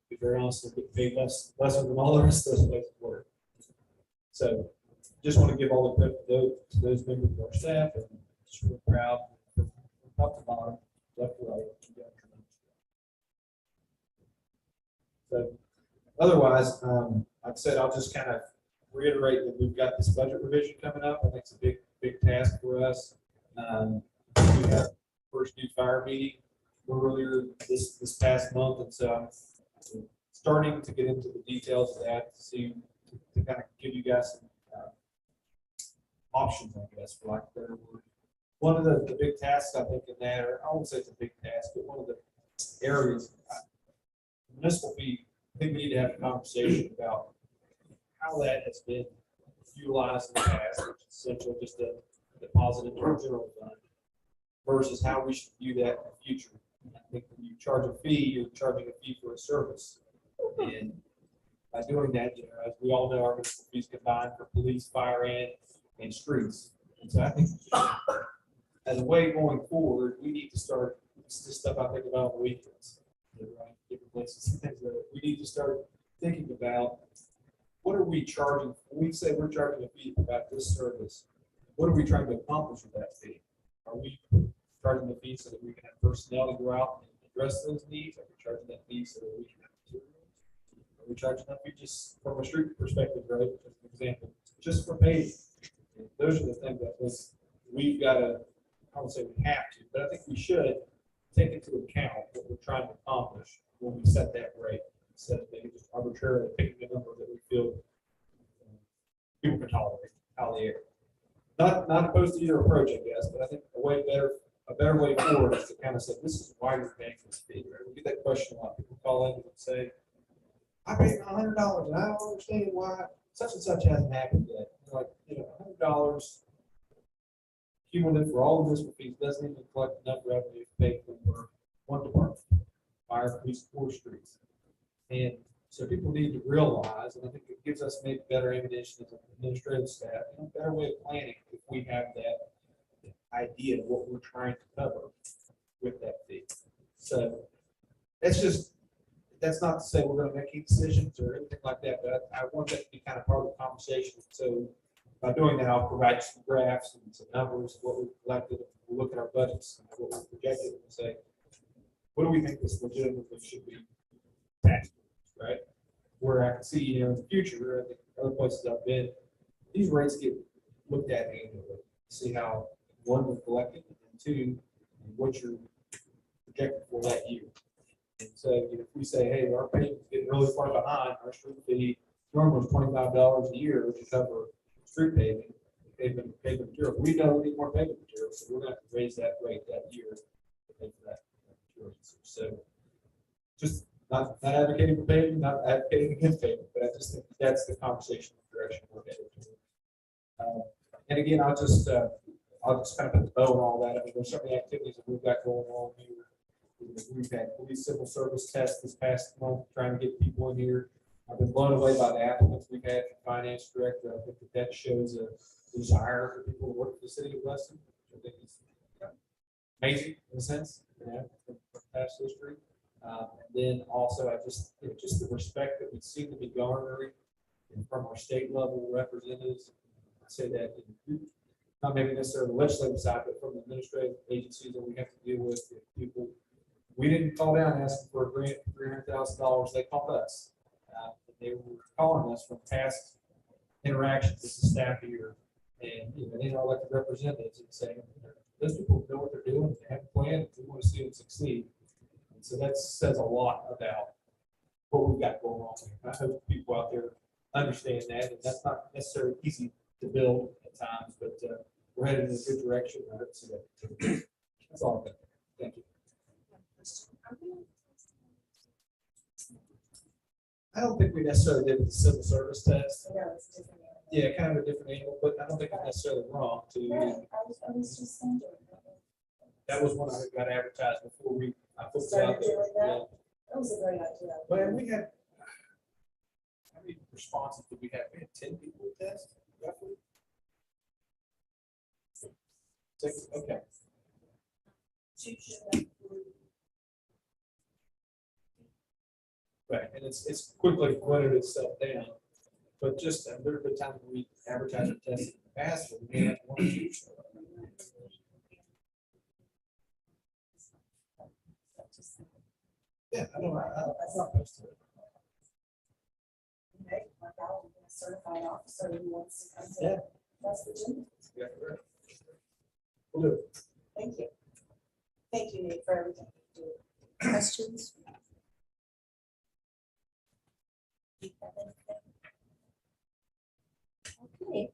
To be very honest, they get paid lesser than all the rest of those places work. So just want to give all the credit to those members of our staff, and just really proud from top to bottom, left to right. So otherwise, like I said, I'll just kind of reiterate that we've got this budget revision coming up. I think it's a big task for us. We had first new fire meeting earlier this past month, and so I'm starting to get into the details of that to kind of give you guys some options, I guess, for lack of a better word. One of the big tasks I think in that, or I won't say it's a big task, but one of the areas, municipal fee, I think we need to have a conversation about how that has been utilized in the past, which is essentially just a deposit into our general fund, versus how we should view that in the future. I think when you charge a fee, you're charging a fee for a service. And by doing that, you know, as we all know, our municipal fees combined for police, fire, and streets. And so I think as a way going forward, we need to start, this is stuff I think about on the weekends, right? Different places and things like that. We need to start thinking about what are we charging? When we say we're charging a fee about this service, what are we trying to accomplish with that fee? Are we charging the fee so that we can have personnel to go out and address those needs? Are we charging that fee so that we can have materials? Are we charging that fee just from a street perspective, right? As an example, just for paving. Those are the things that we've got to, I don't say we have to, but I think we should take into account what we're trying to accomplish when we set that rate, instead of maybe just arbitrarily picking a number that we feel people can tolerate out of the air. Not opposed to either approach, I guess, but I think a better way forward is to kind of say, this is why you're paying this fee. Right? We get that question a lot. People call in and say, I paid $100 and I don't understand why such and such hasn't happened yet. Like, you know, $100 cumulative for all of this fees doesn't even collect enough revenue to pay for one department, fire, police, or streets. And so people need to realize, and I think it gives us maybe better ammunition as an administrative staff, and a better way of planning if we have that idea of what we're trying to cover with that fee. So that's not to say we're going to make any decisions or anything like that, but I want that to be kind of part of the conversation. So by doing that, I'll provide some graphs and some numbers of what we've collected. We'll look at our budgets and what we've projected and say, what do we think this legitimately should be taxed, right? Where I can see, you know, in the future, I think other places I've been, these rates get looked at annually, see how one was collected, and two, what you're projected for that year. And so, you know, if we say, hey, our payment's getting really far behind, our street fee normally is $25 a year to cover street pavement material. We know we need more pavement material, so we're going to have to raise that rate that year to pay for that material. So just not advocating for paving, not advocating against paving, but I just think that's the conversation direction we're headed to. And again, I'll just kind of put the bow on all that. I mean, there's so many activities that we've got going on here. We've had police civil service tests this past month, trying to get people in here. I've been blown away by the applicants we've had for finance director. I think that shows a desire for people to work for the city of Weston. I think it's amazing in a sense, from past history. And then also, just the respect that we seem to be garnering from our state level representatives. I say that not maybe necessarily the legislative side, but from the administrative agencies that we have to deal with. If people, we didn't call down asking for a grant for $300,000. They called us. They were calling us from past interactions with the staff here, and they are elected representatives and saying, those people know what they're doing, they have a plan, and we want to see them succeed. And so that says a lot about what we've got going on here. I hope people out there understand that, and that's not necessarily easy to build at times, but we're headed in a good direction. I hope to see that. That's all I've got. Thank you. I don't think we necessarily did with the civil service test. Yeah, kind of a different angle, but I don't think it's necessarily wrong to. That was one I got advertised before I put it out there. Yeah. That was a great idea. But we had, how many responses did we have? We had 10 people test, roughly. 6, okay. Right, and it's quickly winnowed itself down. But just there have been times we advertise and test in the past, where we may have 1 or 2. Yeah, I don't know. That's not supposed to. Certified officer who wants to come to. Yeah. That's Virginia. Yeah, right. We'll do it. Thank you. Thank you, Nate, for everything you do. Questions? Okay,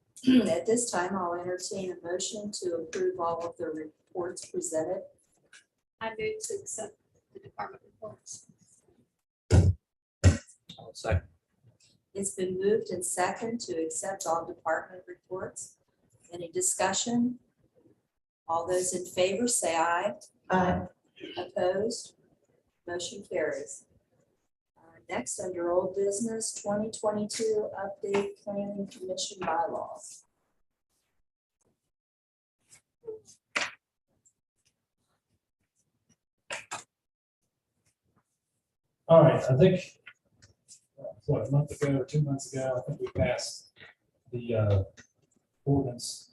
at this time, I'll entertain a motion to approve all of the reports presented. I move to accept the department reports. I'll second. It's been moved and second to accept all department reports. Any discussion? All those in favor say aye. Aye. Opposed? Motion carries. Next, under old business, 2022 update planning commission bylaws. All right, I think, what, a month ago or 2 months ago, I think we passed the ordinance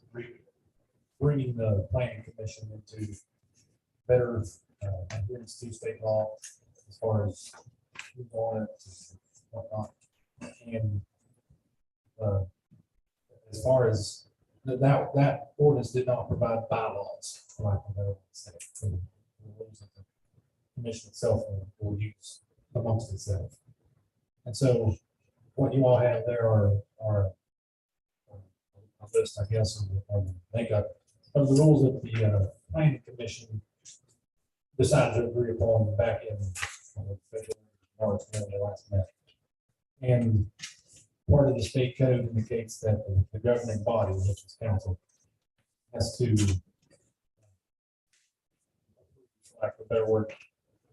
bringing the planning commission into better adherence to state law as far as who's on it and whatnot. And as far as that ordinance did not provide bylaws, for lack of a better way to say it, for the rules that the commission itself will use amongst itself. And so what you all have there are a list, I guess, of the makeup of the rules that the planning commission decided to agree upon back in March, when they last met. And part of the state code indicates that the governing body, which is council, has to, for lack of a better word,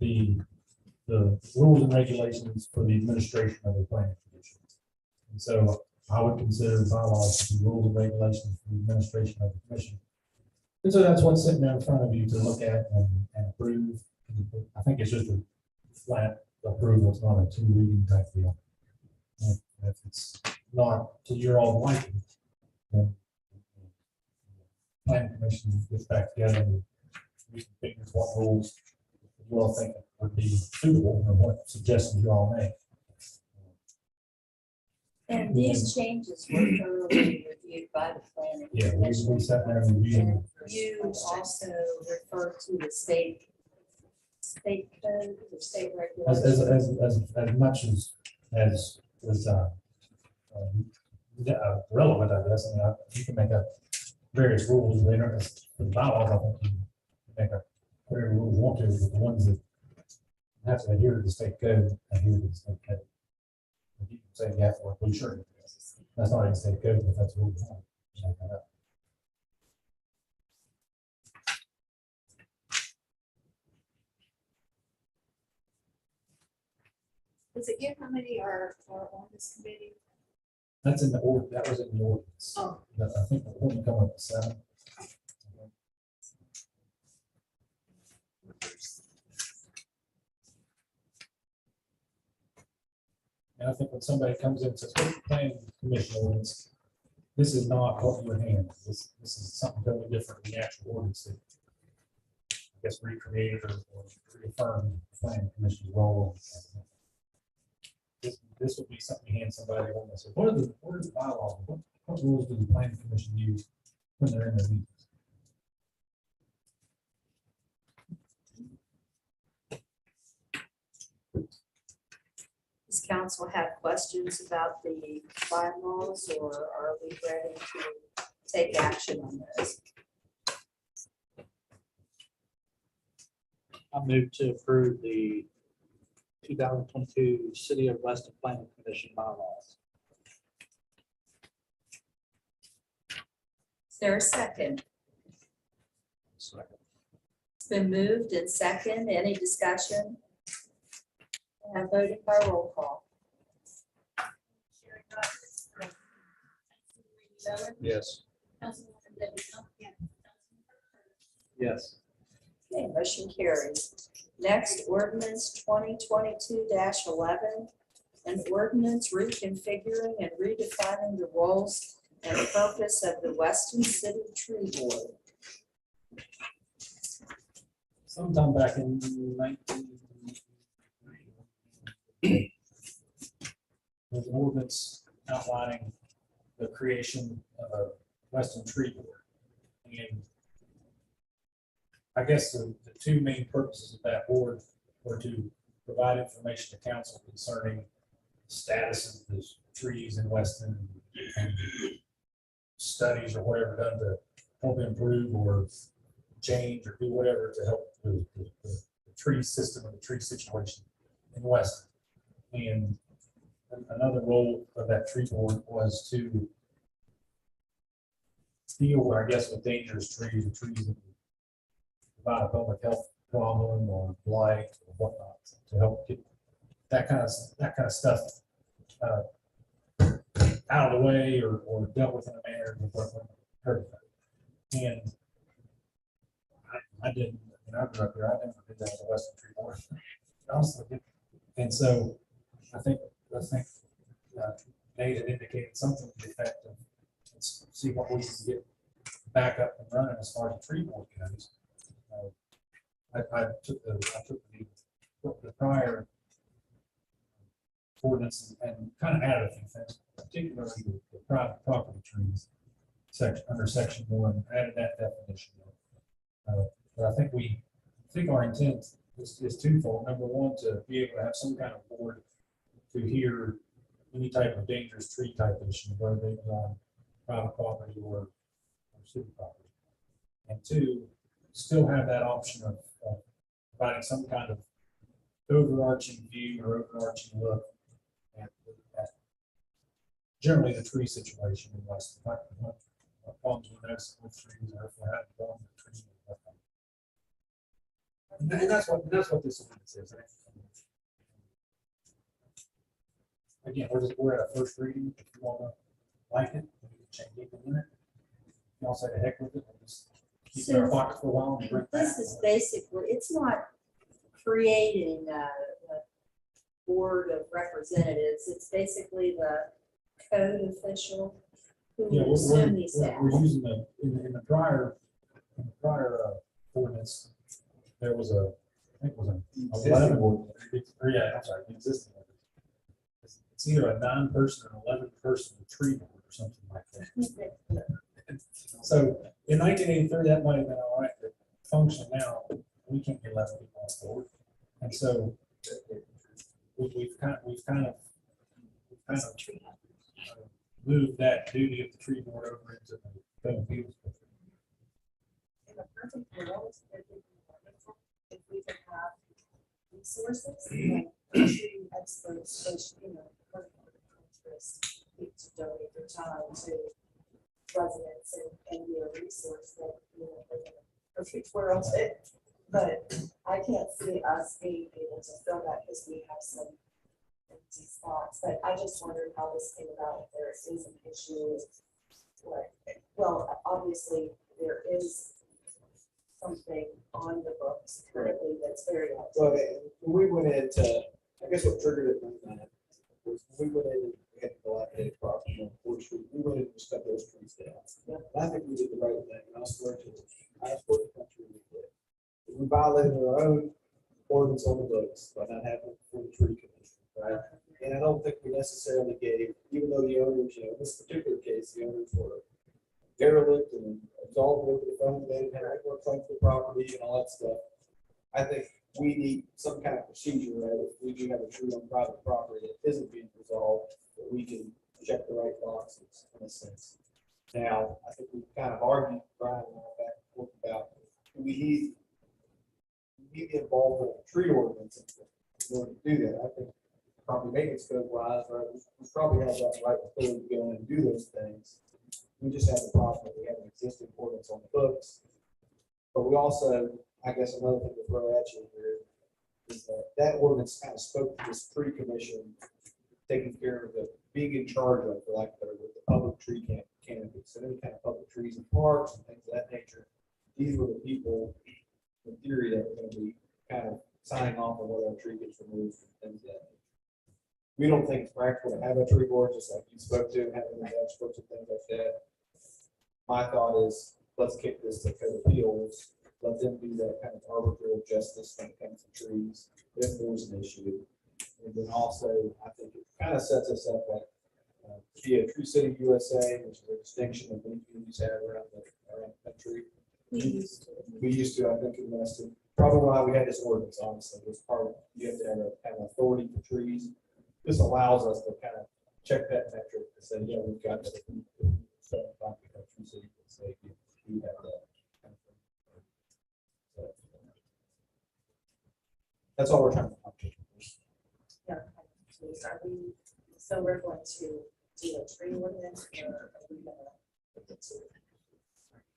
the rules and regulations for the administration of the planning commission. And so I would consider bylaws to be rules and regulations for the administration of the commission. And so that's what's sitting there in front of you to look at and approve. I think it's just a flat approval. It's not a 2 reading type deal. And if it's not to your all liking, then the planning commission gets back together and we can figure what rules you all think would be suitable or what suggestions you all make. And these changes were thoroughly reviewed by the planning Yeah, commission. we sat there and reviewed. And you also refer to the state code or state regulations. As much as relevant, I guess. I mean, you can make up various rules later. For the bylaws, I think you can make up whatever rules you want to, but the ones that have to adhere to the state code, adhere to the state code. If you can say you have to work blue shirt, that's not in the state code, but that's a rule. Check that out. Does it give how many are on this committee? That's in the order, that was in the ordinance. Oh. I think the ordinance come up with 7. And I think when somebody comes in and says, "What's the planning commission ordinance?" This is not what you hand. This is something totally different than the actual ordinance that I guess recreated or reaffirmed the planning commission's role. This would be something you hand somebody when they say, what are the bylaws? What rules do the planning commission use when they're in their meetings? Does council have questions about the bylaws, or are we ready to take action on this? I move to approve the 2022 City of Weston Planning Commission bylaws. Is there a second? Second. It's been moved and second. Any discussion? And voting by roll call. Yes. Yes. Okay, motion carries. Next, ordinance 2022-11, an ordinance reconfiguring and redefining the roles and purpose of the Weston City Tree Board. Sometime back in 19. There's an ordinance outlining the creation of a Weston Tree Board. And I guess the two main purposes of that board were to provide information to council concerning the status of the trees in Weston and studies or whatever done to help improve or change or do whatever to help the tree system and the tree situation in Weston. And another role of that tree board was to deal, I guess, with dangerous trees or trees that provide a public health problem or blight or whatnot, to help get that kind of stuff out of the way or dealt with in a manner that wasn't hurt. And I didn't, when I grew up here, I never did that with the Western Tree Board, honestly. And so I think Nate had indicated something to the effect of, let's see what we can get back up and running as far as the tree board goes. I took the prior ordinance and kind of added a few things, particularly the private property trees section under section 1, added that definition. But I think our intent is twofold. Number one, to be able to have some kind of board to hear any type of dangerous tree type issue, whether they be on private property or city property. And two, still have that option of providing some kind of overarching view or overarching look at generally the tree situation in Weston. What problems we notice with trees, or if we're having problems with trees. And that's what this ordinance is. Again, we're at a first reading. If you want to like it, we can change anything in it. You all say the heck with it, we'll just keep it in our pocket for a while and bring it back. This is basically, it's not creating a board of representatives. It's basically the code official who Yeah, will assume these we're tasks. using in the prior ordinance, there was I think it was an 11 or yeah, I'm sorry, the existing one. It's either a 9-person or 11-person tree board or something like that. So in 1983, that might have been all right, but function now, we can't get 11 people on board. And so we've kind of moved that duty of the tree board over into the code of appeals. In the perfect world, it would be wonderful if we could have resources and tree experts, which, personal interest, to donate their time to residents and be a resource that, in a perfect world, but I can't see us being able to fill that because we have some empty spots, but I just wondered how this came about. If there is an issue with what, well, obviously, there is something on the books currently that's very Well, outdated. when we went into, I guess what triggered it was when we went in and we had dilapidated property on Fourth Street, we went in and cut those trees down. Yep. And I think we did the right thing, and I swear to you, I swear to the country we did. We violated our own ordinance on the books by not having it for the tree commission, right? And I don't think we necessarily gave, even though the owners, in this particular case, the owners were derelict and absolved over the phone, they didn't have any more claim for the property and all that stuff. I think we need some kind of procedure, right? If we do have a tree on private property that isn't being resolved, that we can check the right boxes in a sense. Now, I think we've kind of argued, Brian and I, back and forth about, do we need the involvement of a tree ordinance in order to do that? I think probably maintenance code wise, right, we probably have that right to go in and do those things. We just have the problem that we have an existing ordinance on the books. But we also, I guess another thing to throw at you here is that ordinance kind of spoke to this tree commission taking care of the, being in charge of, for lack of a better word, the public tree canopy. So any kind of public trees and parks and things of that nature. These were the people, in theory, that were going to be kind of signing off on whether a tree gets removed and things of that nature. We don't think it's practical to have a tree board, just like you spoke to, having the experts and things like that. My thought is, let's kick this to code appeals, let them do that kind of arbitrary justice when it comes to trees, if there's an issue. And then also, I think it kind of sets us up like, to be a Tree City USA, which is a distinction that many communities have around the country. We used to, I think, in Weston, probably why we had this ordinance, honestly, was part of, you have to have an authority for trees. This allows us to kind of check that metric and say, yeah, we've got that. Tree City can say, we have that. Kind of thing. That's all we're trying to accomplish. Yeah. So we're going to do a tree ordinance or are we gonna?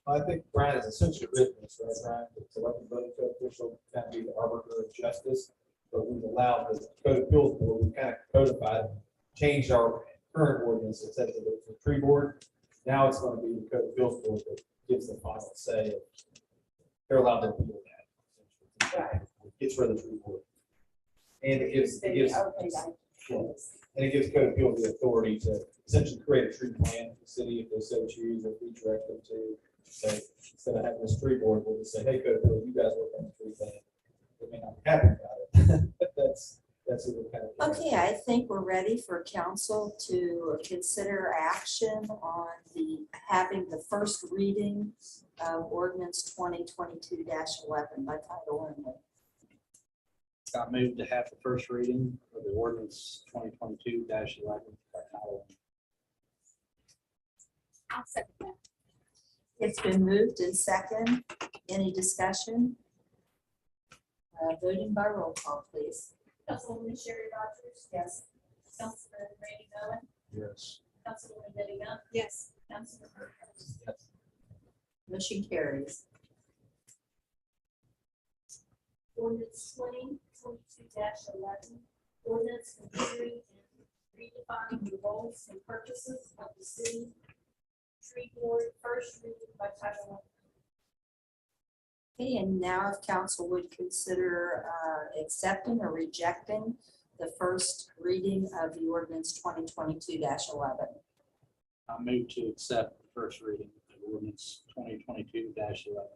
I think Brian has essentially written this, right, Brian, to let the building code official kind of be the arbiter of justice. But we've allowed the code appeals board, we kind of codified, changed our current ordinance, it says that it's a tree board. Now it's going to be the code appeals board that gives the final say. They're allowed to appeal that. Right. It's for the tree board. And it gives, Okay, and it gives code appeals the authority to essentially create a tree plan for the city if they so choose, if we direct them to. Say, instead of having this tree board, we'll just say, hey, code appeals, you guys work on the tree plan. They may not be happy about it, but that's what we're kind of. Okay, I think we're ready for council to consider action on having the first reading of ordinance 2022-11 by title only. Got moved to have the first reading of the ordinance 2022-11 by title only. I'll second that. It's been moved and second. Any discussion? Voting by roll call, please. Councilwoman Sherry Rogers. Yes. Councilman Randy Bowen. Yes. Councilwoman Debbie Young. Yes. Councilman Bert Jones. Yes. Motion carries. Ordinance 2022-11. Ordinance considering and redefining the roles and purposes of the city tree board, first reading by title only. Okay, and now if council would consider accepting or rejecting the first reading of the ordinance 2022-11. I move to accept the first reading of ordinance 2022-11.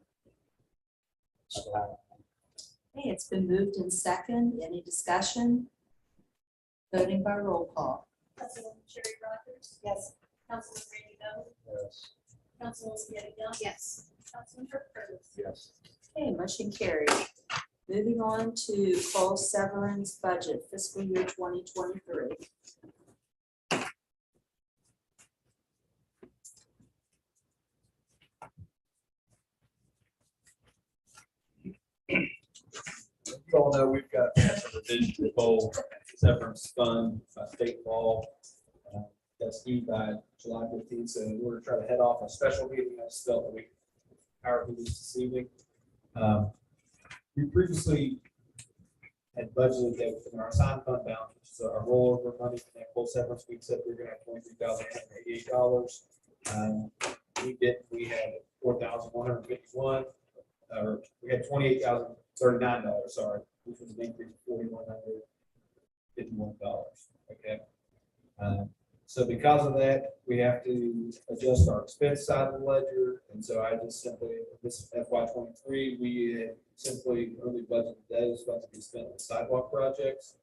Okay, it's been moved in second. Any discussion? Voting by roll call. Councilwoman Sherry Rogers. Yes. Councilman Randy Bowen. Yes. Councilwoman Debbie Young. Yes. Councilman Bert Jones. Yes. Okay, motion carried. Moving on to Cole Severin's budget fiscal year 2023. You all know we've got some revision to the whole severance fund by state law. That's due by July 15th. So in order to try to head off a special meeting, I just felt that we power through this evening. We previously had budgeted that within our assigned fund balance, which is our rollover money from that full severance, we said we are gonna have $23,188. We had $4,151, or we had $28,039, sorry, which was an increase of $4,151, okay? So because of that, we have to adjust our expense side of the ledger, and so I just simply, this FY '23, we had simply only budgeted those funds to be spent on sidewalk projects.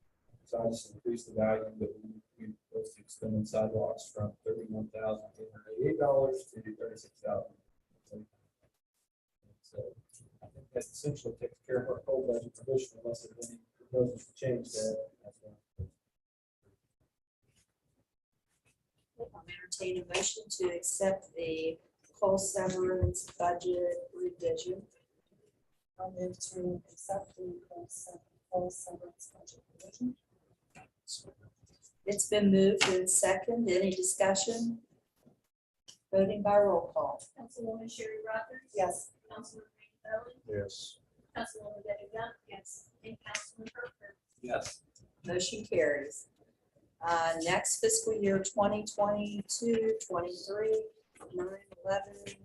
So I just increased the value that we supposed to spend on sidewalks from $31,888 to $36,000. So I think that essentially takes care of our whole budget provision, unless there's any proposals to change that. That's one. I'll entertain a motion to accept the coal severance budget revision. I'll move to accept the full severance budget provision. It's been moved and second. Any discussion? Voting by roll call. Councilwoman Sherry Rogers. Yes. Councilman Randy Bowen. Yes. Councilwoman Debbie Young. Yes. And Councilman Kirkland. Yes. Motion carries. Next fiscal year 2022, 23, 9/11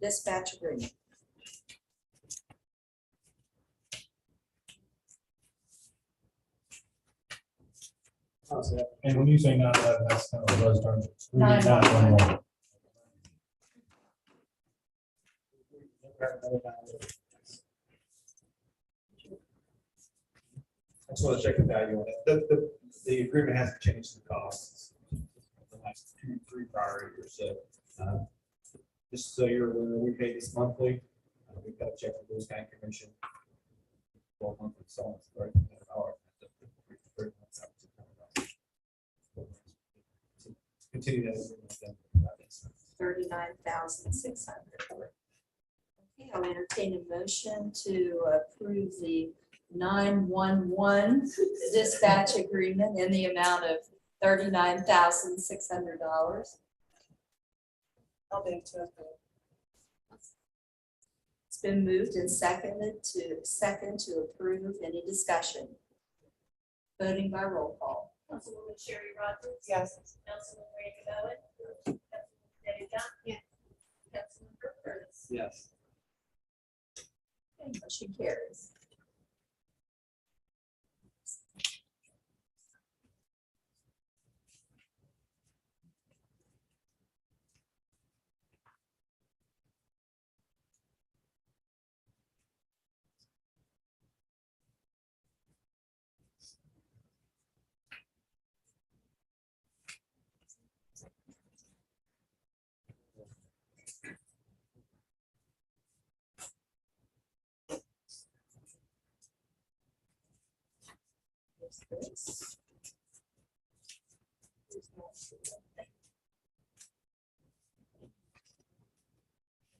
dispatch agreement. And when you say 9/11, that's kind of those terms. 9/11. I just want to check the value on it. The agreement hasn't changed the costs the last 2-3 prior years. So just so you're aware, we pay this monthly. We've got to check with those kind of commission. 12 months installments, $30 million. Continue that. agreement. 39,600. Okay, I'll entertain a motion to approve the 911 dispatch agreement in the amount of $39,600. I'll move to approve. It's been moved and seconded to approve. Any discussion? Voting by roll call. Councilwoman Sherry Rogers. Yes. Councilman Randy Bowen. Councilman Debbie Young. Yes. Councilman Kirkland. Yes. Okay, motion carries.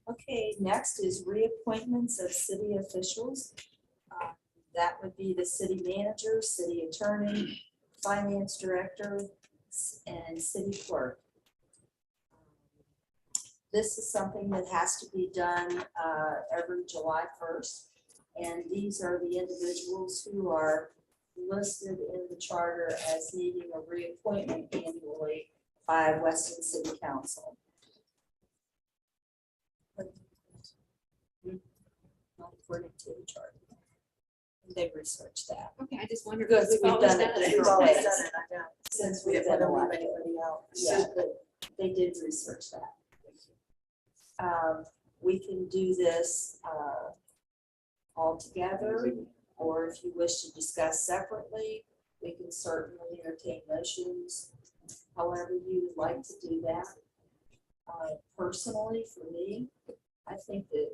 Okay, next is reappointments of city officials. That would be the city manager, city attorney, finance director, and city clerk. This is something that has to be done every July 1st. And these are the individuals who are listed in the charter as needing a reappointment annually by Weston City Council. Not according to the charter. They've researched that. Okay, I just wondered. Good, because we've always done it it. different always ways done it, I know. since We we've didn't been want to leave elected. anybody out. Yeah, they did research that. We can do this all together, or if you wish to discuss separately, we can certainly entertain motions, however you would like to do that. Personally, for me, I think that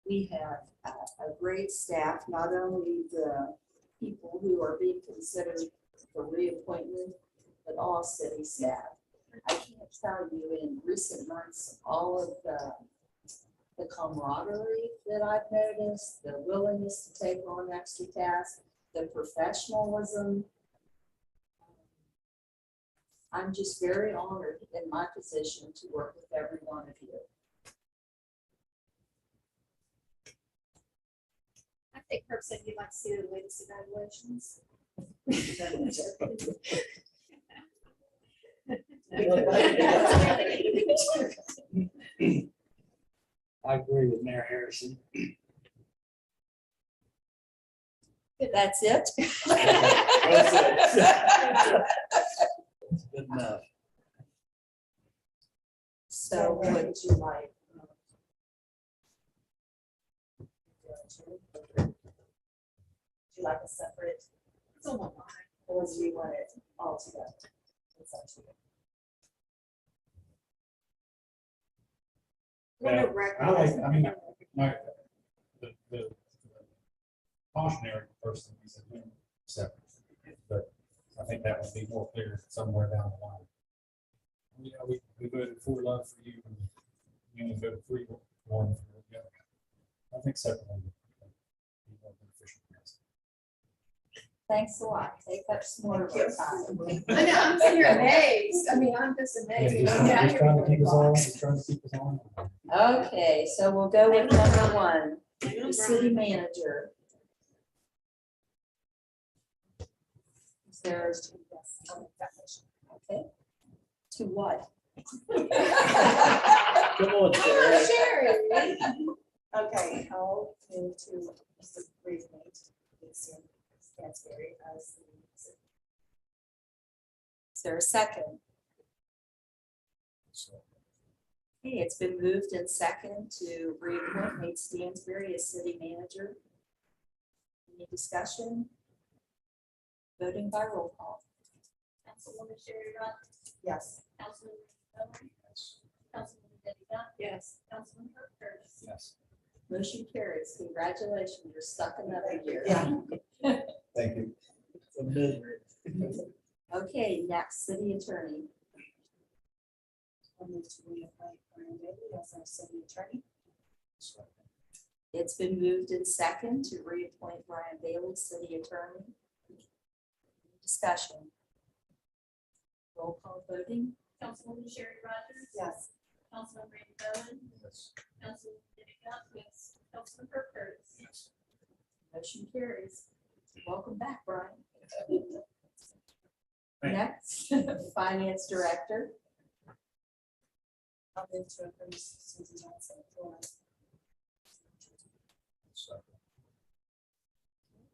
we have a great staff, not only the people who are being considered for reappointment, but all city staff. I can't tell you in recent months, all of the camaraderie that I've noticed, the willingness to take on extra tasks, the professionalism. I'm just very honored in my position to work with every one of you. I think Herb said you'd like to see the latest evaluations. I agree with Mayor Harrison. That's it? Good enough. So Would would you like? Would you like a separate, or do you want it all together? It's up to you. I mean, the cautionary first thing is separate, but I think that would be more clear somewhere down the line. You know, we voted 4 love for you, and we only voted 3-1 for the other guy. I think separately would be more beneficial. Thanks a lot. Take up some more of our time. I know, I'm sitting here amazed. I mean, I'm just Yeah, amazed. he's trying to keep us on, he's trying to keep us on. Okay, so we'll go with number 1, the city manager. Is there? Okay. To what? Come on, Sarah. Sherry. Okay, I'll move to resignate Stansberry as the. Is there a second? Okay, it's been moved and second to reappoint Nate Stansberry as city manager. Any discussion? Voting by roll call. Councilwoman Sherry Rogers, Yes. Councilman Montgomery, Councilman Debbie Dunn, Yes. Councilman Kirk Curtis. Yes. Motion carries. Congratulations, you're stuck another year. Yeah. Thank you. It's a misery. Okay, next, city attorney. I'll move to reappoint Brian Bailey as our city attorney. It's been moved and second to reappoint Brian Bailey, city attorney. Discussion. Roll call voting. Councilwoman Sherry Rogers. Yes. Councilman Randy Bowen, Yes. Councilman Debbie Dunn, yes, Councilman Kirk Curtis. Yes. Motion carries. Welcome back, Brian. Thank you. Next, finance director. I'll move to approve Susan Johnson for.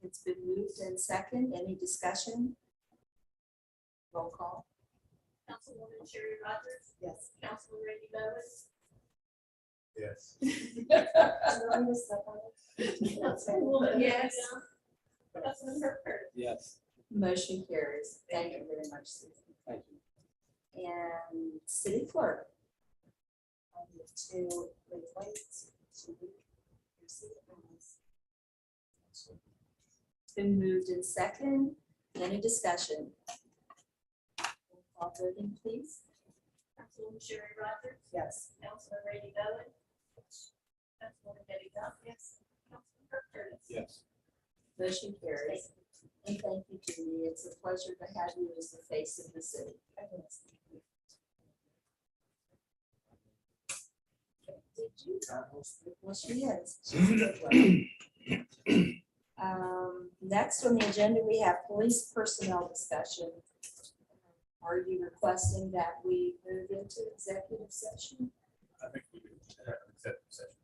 It's been moved and second. Any discussion? Roll call. Councilwoman Sherry Rogers, Yes. Councilman Randy Bowen, Yes. Councilwoman Debbie Yes. Dunn, Councilman Kirk Curtis. Yes. Motion carries. Thank you very much, Susan. Thank you. And city clerk. I'll move to reappoint to receive as. It's been moved and second. Any discussion? Roll call voting, please. Councilwoman Sherry Rogers, Yes. Councilman Randy Bowen, Councilwoman Debbie Dunn, yes, Councilman Kirk Curtis. Yes. Motion carries. And thank you, Judy. It's a pleasure to have you as the face of the city. Did you? Well, she is. She's a good one. Next on the agenda, we have police personnel discussion. Are you requesting that we move into executive session? I think we should have an executive session.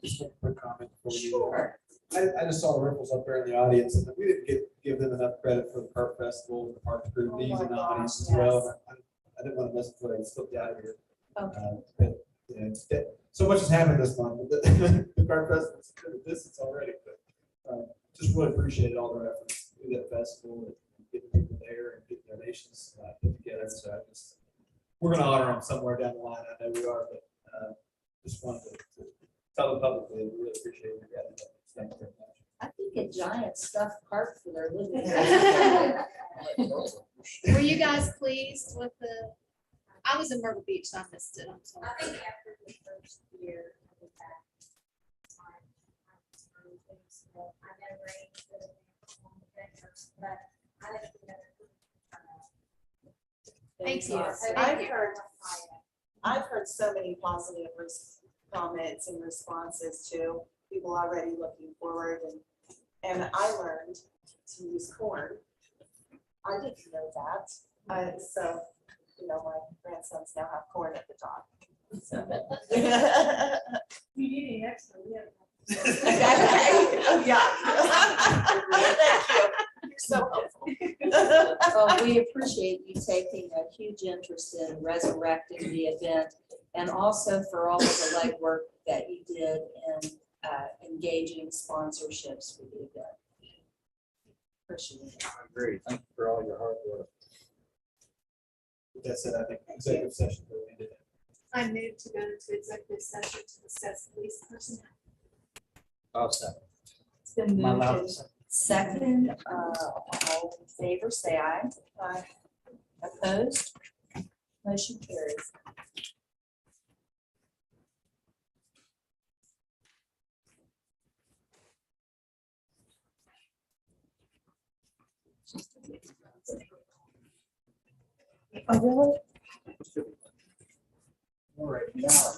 Just a quick comment before you. Sure. I just saw the ripples up there in the audience, and we didn't give them enough credit for the Park Festival, the Parks Group, Oh these my in the audience as gosh, well. I didn't want to miss it, so I slipped out of here. Okay. But, you know, so much has happened this month. The Park Festival is a distance already, but just really appreciated all their efforts through that festival and getting people there and getting donations put together. So we're going to honor them somewhere down the line. I know we are, but just wanted to tell them publicly, we really appreciate it. Thank you very much. I think a giant stuffed cart for their living. Were you guys pleased with the, I was in Myrtle Beach, so I missed it, I'm sorry. I think after the first year, I think that I never aimed for the veterans, but I think we Thank you. I've heard so many positive comments and responses to people already looking forward and I learned to use corn. I didn't know that. So, you know, my grandsons now have corn at the top. So. You need any extra, yeah. Oh, yeah. Thank you. You're so helpful. Well, we appreciate you taking a huge interest in resurrecting the event and also for all of the legwork that you did in engaging sponsorships for the event. Appreciate it. I agree. Thank you for all your hard work. With that said, I think executive session will end it. I move to go into executive session to discuss police personnel. I'll second. It's been Am I moved allowed and to second? second. All in favor, say aye. Aye. Opposed? Motion carries. Oh, really? All right, now.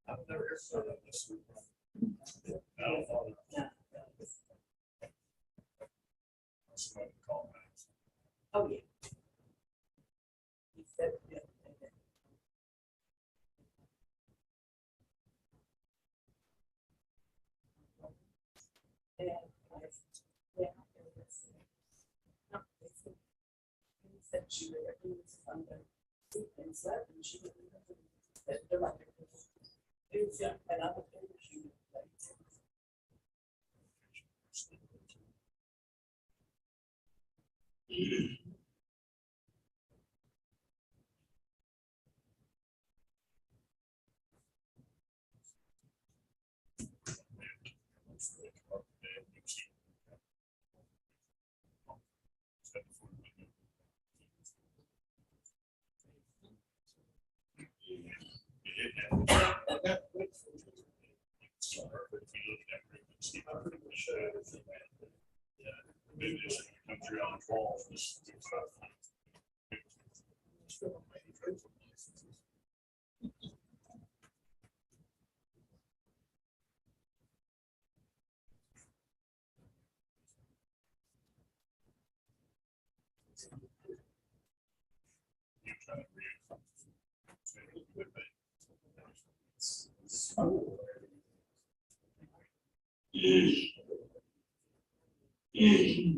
I've never heard of this. Somebody call me. Oh, yeah. He said, yeah. And yeah. He said she was under and slept and she didn't even. They're like, it's, and I was there, she was like.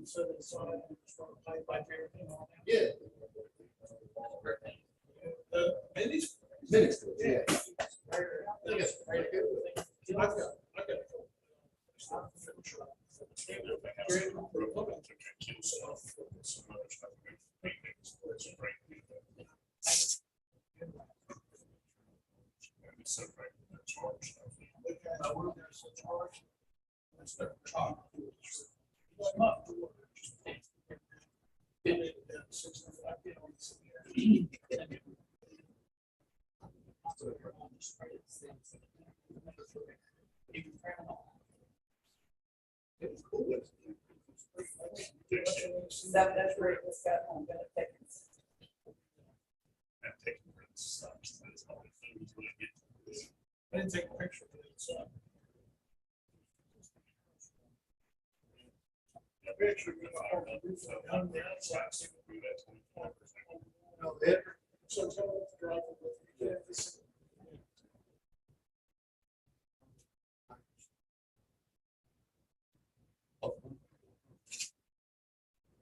So they saw it, like everything on that. Yeah. Minutes? Minutes, yeah. I've got a That's where it was got on benefits. I didn't take a picture of it, so. On the outside, so we do that 25%. No, it, So tell them to drive it with you. Yeah, this-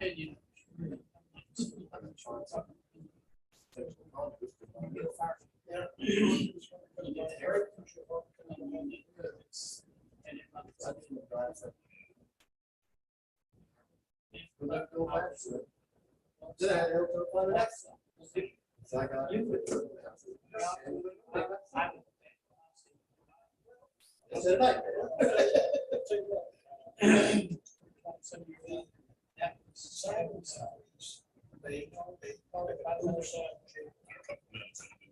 And you.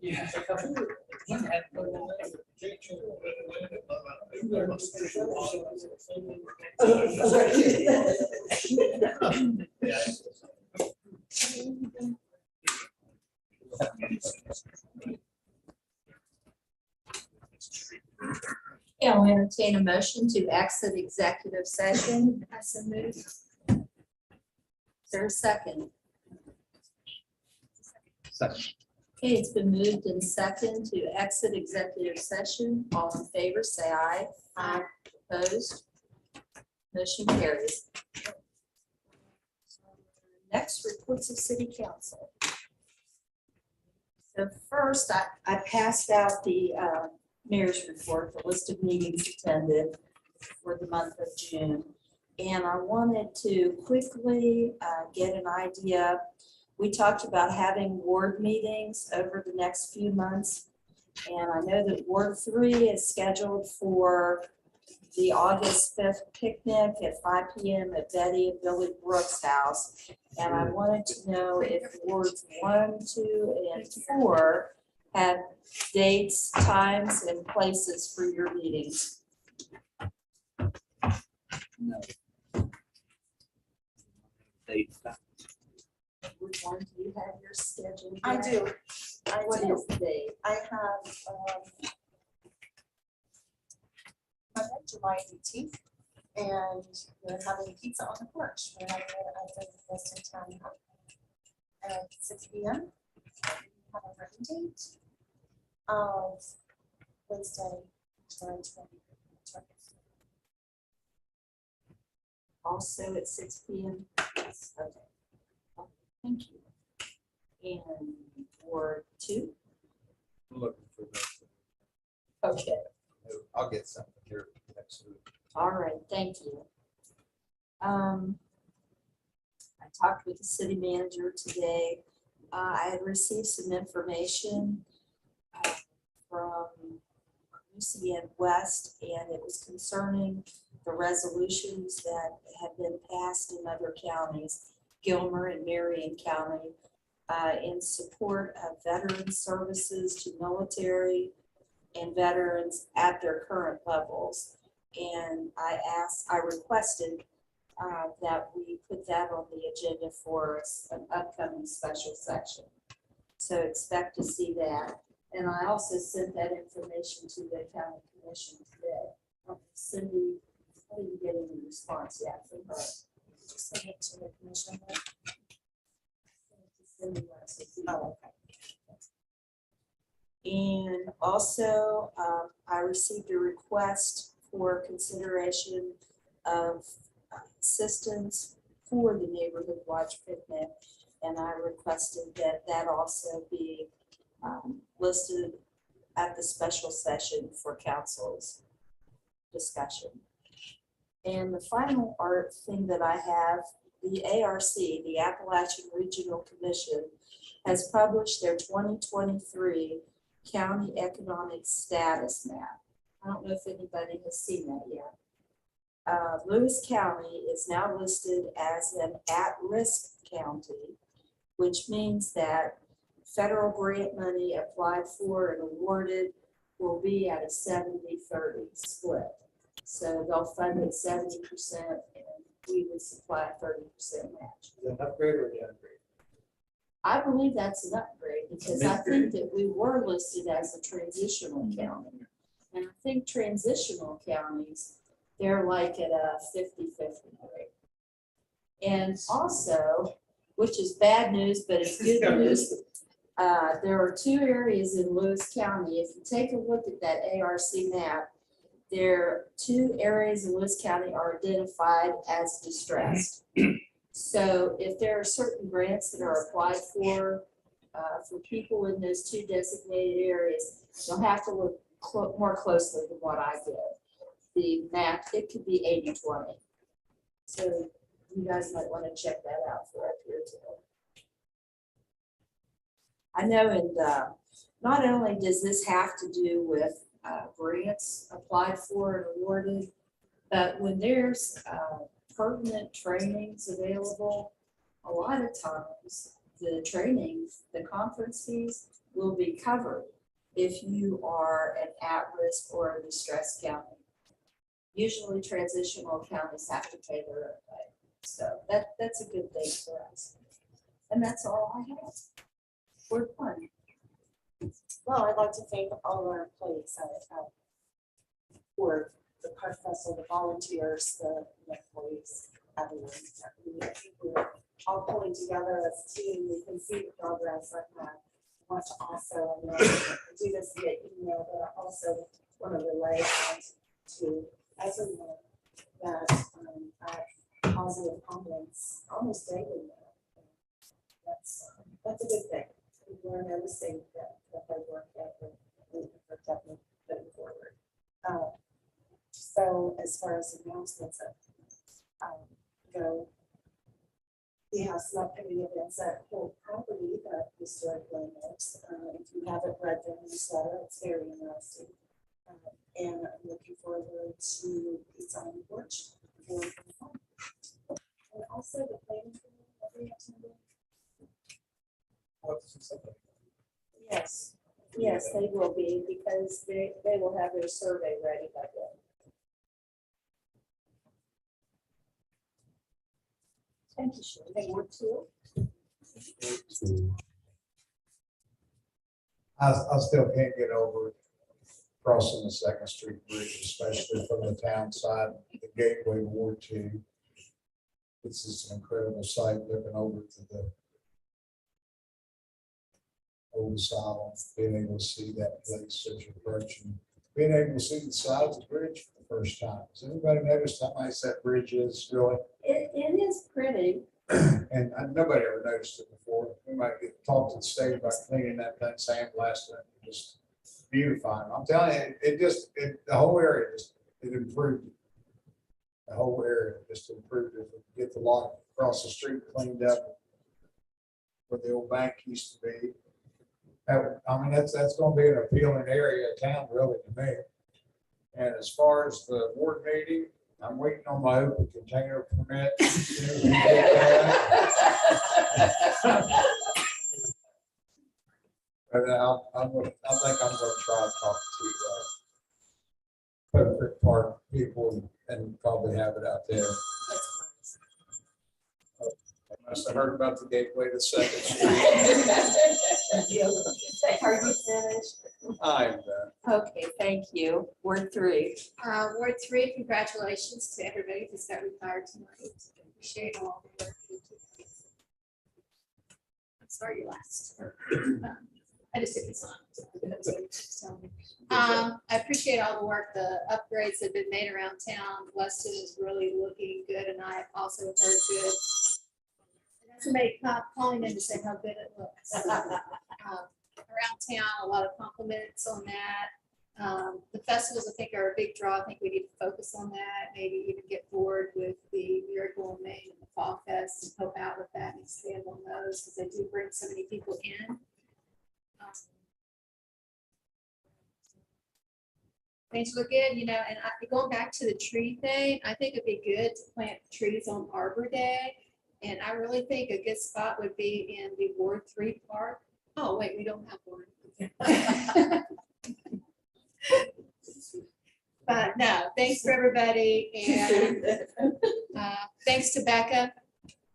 Yeah. Okay, I'll entertain a motion to exit executive session. I so move. Is there a second? Second. Okay, it's been moved and second to exit executive session. All in favor, say aye. Aye. Opposed? Motion carries. Next, reports of city council. So first, I passed out the mayor's report, the list of meetings attended for the month of June. And I wanted to quickly get an idea. We talked about having ward meetings over the next few months. And I know that Ward 3 is scheduled for the August 5th picnic at 5 p.m. at Betty and Billy Brooks' house. And I wanted to know if Wards 1, 2, and 4 have dates, times, and places for your meetings. No. Date. Which one do you have your schedule? I yet? do. I What do. is the date? I have, Monday, July 18th, and we're having pizza on the porch. We're having it at the Weston Town Hall at 6 p.m. We have a written date of Wednesday, July 20th. Also at 6 p.m.? Yes. Okay. Thank you. And Ward 2? I'm looking for that. Okay. I'll get something here next week. All right, thank you. I talked with the city manager today. I had received some information from Lucy and West, and it was concerning the resolutions that have been passed in other counties, Gilmer and Marion County, in support of veteran services to military and veterans at their current levels. And I requested that we put that on the agenda for an upcoming special section. So expect to see that. And I also sent that information to the county commission today. Cindy, I didn't get any response yet from her. Just send it to the commission. Cindy wants to see. Oh, okay. And also, I received a request for consideration of assistance for the neighborhood watch picnic. And I requested that that also be listed at the special session for council's discussion. And the final thing that I have, the ARC, the Appalachian Regional Commission, has published their 2023 County Economic Status Map. I don't know if anybody has seen that yet. Lewis County is now listed as an at-risk county, which means that federal grant money applied for and awarded will be at a 70-30 split. So they'll fund it 70% and we would supply a 30% match. Is that an upgrade or a downgrade? I believe that's an upgrade because I think that we were listed as a transitional county. And I think transitional counties, they're like at a 50-50 rate. And also, which is bad news, but it's good news. There are 2 areas in Lewis County. If you take a look at that ARC map, there are 2 areas in Lewis County are identified as distressed. So if there are certain grants that are applied for for people in those two designated areas, you'll have to look more closely than what I did. The map, it could be 80-20. So you guys might want to check that out for up here too. I know, and not only does this have to do with grants applied for and awarded, but when there's pertinent trainings available, a lot of times the trainings, the conference fees will be covered if you are an at-risk or a distressed county. Usually transitional counties have to pay their own way. So that's a good thing for us. And that's all I have. We're fun. Well, I'd like to thank all our employees for the Park Festival, the volunteers, the employees, everyone. I think we're all pulling together as a team. We can see the progress like that. I want to also, I know I do this via email, but I also want to relay out to everyone that positive comments almost daily now. That's a good thing. We're noticing that they work out and definitely putting forward. So as far as announcements go, we have some upcoming events at Whole Property that historic landmarks. If you haven't read the newsletter, it's very interesting. And I'm looking forward to Pizza on the Porch. And also the planning committee that we attended. Yes, they will be, because they will have their survey ready by then. Thank you, Shirley. Thank you. I still can't get over crossing the Second Street Bridge, especially from the town side, the Gateway Ward 2. It's just an incredible sight looking over to the old asylum, being able to see that place as you're approaching, being able to see the sides of the bridge for the first time. Has anybody noticed how nice that bridge is, really? It is pretty. And nobody ever noticed it before. We might get talked to the state about cleaning that thing, sandblasting it, just beautifying. I'm telling you, the whole area it improved. The whole area just improved. If we get the lot across the street cleaned up where the old bank used to be. I mean, that's going to be an appealing area of town, really, to me. And as far as the ward meeting, I'm waiting on my open container permit. I think I'm going to try to talk to Poker Park people and probably have it out there. I must have heard about the gateway to Second Street. Are you finished? I'm done. Okay, thank you. Word 3. Ward 3, congratulations to everybody who's got retired tonight. Appreciate all the work. I'm sorry you last. I just did this on. I appreciate all the work, the upgrades that have been made around town. Weston is really looking good, and I have also heard good. Somebody calling in to say how good it looks. Around town, a lot of compliments on that. The festivals, I think, are a big draw. I think we need to focus on that, maybe even get forward with the Miracle in Maine and the Fall Fest and help out with that and expand on those, because they do bring so many people in. Things look good, and going back to the tree thing, I think it'd be good to plant trees on Arbor Day. And I really think a good spot would be in the Ward 3 park. Oh, wait, we don't have one. But no, thanks for everybody. And thanks to Becca.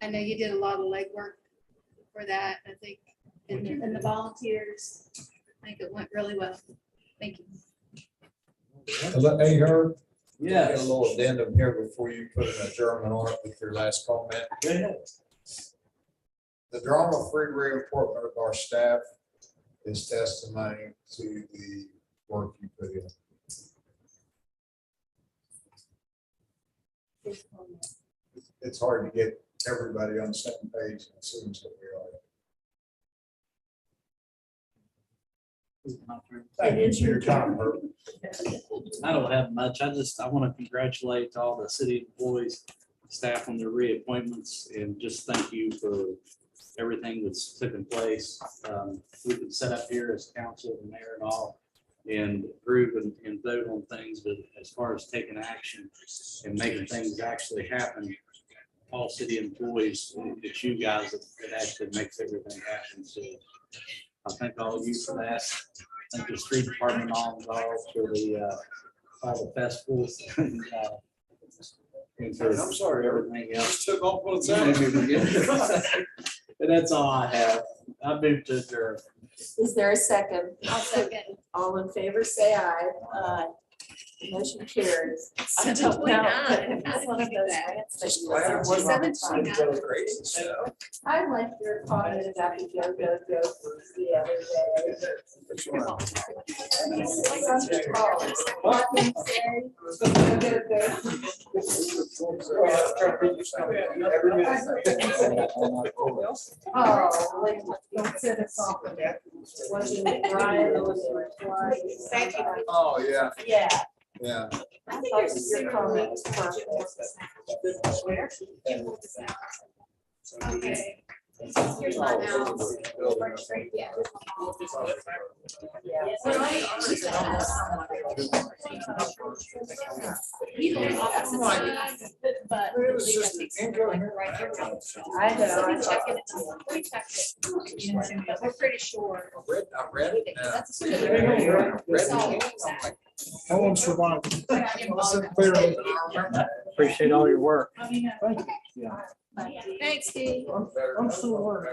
I know you did a lot of legwork for that. I think, and the volunteers, I think it went really well. Thank you. Hey, Herb. Yeah. Get a little addendum here before you put an adjournment on it with your last comment. The drama-free reinforcement of our staff is testimony to the work you put in. It's hard to get everybody on the same page, and it seems that we are. It is your turn. I don't have much. I want to congratulate all the city employees, staff on their reappointments, and just thank you for everything that's taken place. We can set up here as council and mayor and all and approve and vote on things, but as far as taking action and making things actually happen, all city employees, it's you guys that actually makes everything happen. So I thank all of you for that. Thank the street department, all involved for all the festivals. And for I'm sorry, everything else. Took off one side. And that's all I have. I moved to adjourn. Is there a second? I'll second. All in favor, say aye. Aye. Motion carries. I don't know. 7:29. That's one of those grants that you Glad it listen to wasn't all the time. celebrations. I like your comment about the go the other day. Oh, like, don't send us off with that. Wasn't it Brian that was replying? Thank you. Oh, yeah, Yeah. yeah. I think your comment was perfect. Okay. Here's my house. Yeah. You don't often see, but It was just an intro here. right here. I know. Let me check it. Let me check it. I'm pretty sure. I read it. That's- How long survived? Appreciate all your work. Thank you. Thanks, Steve. I'm still learning.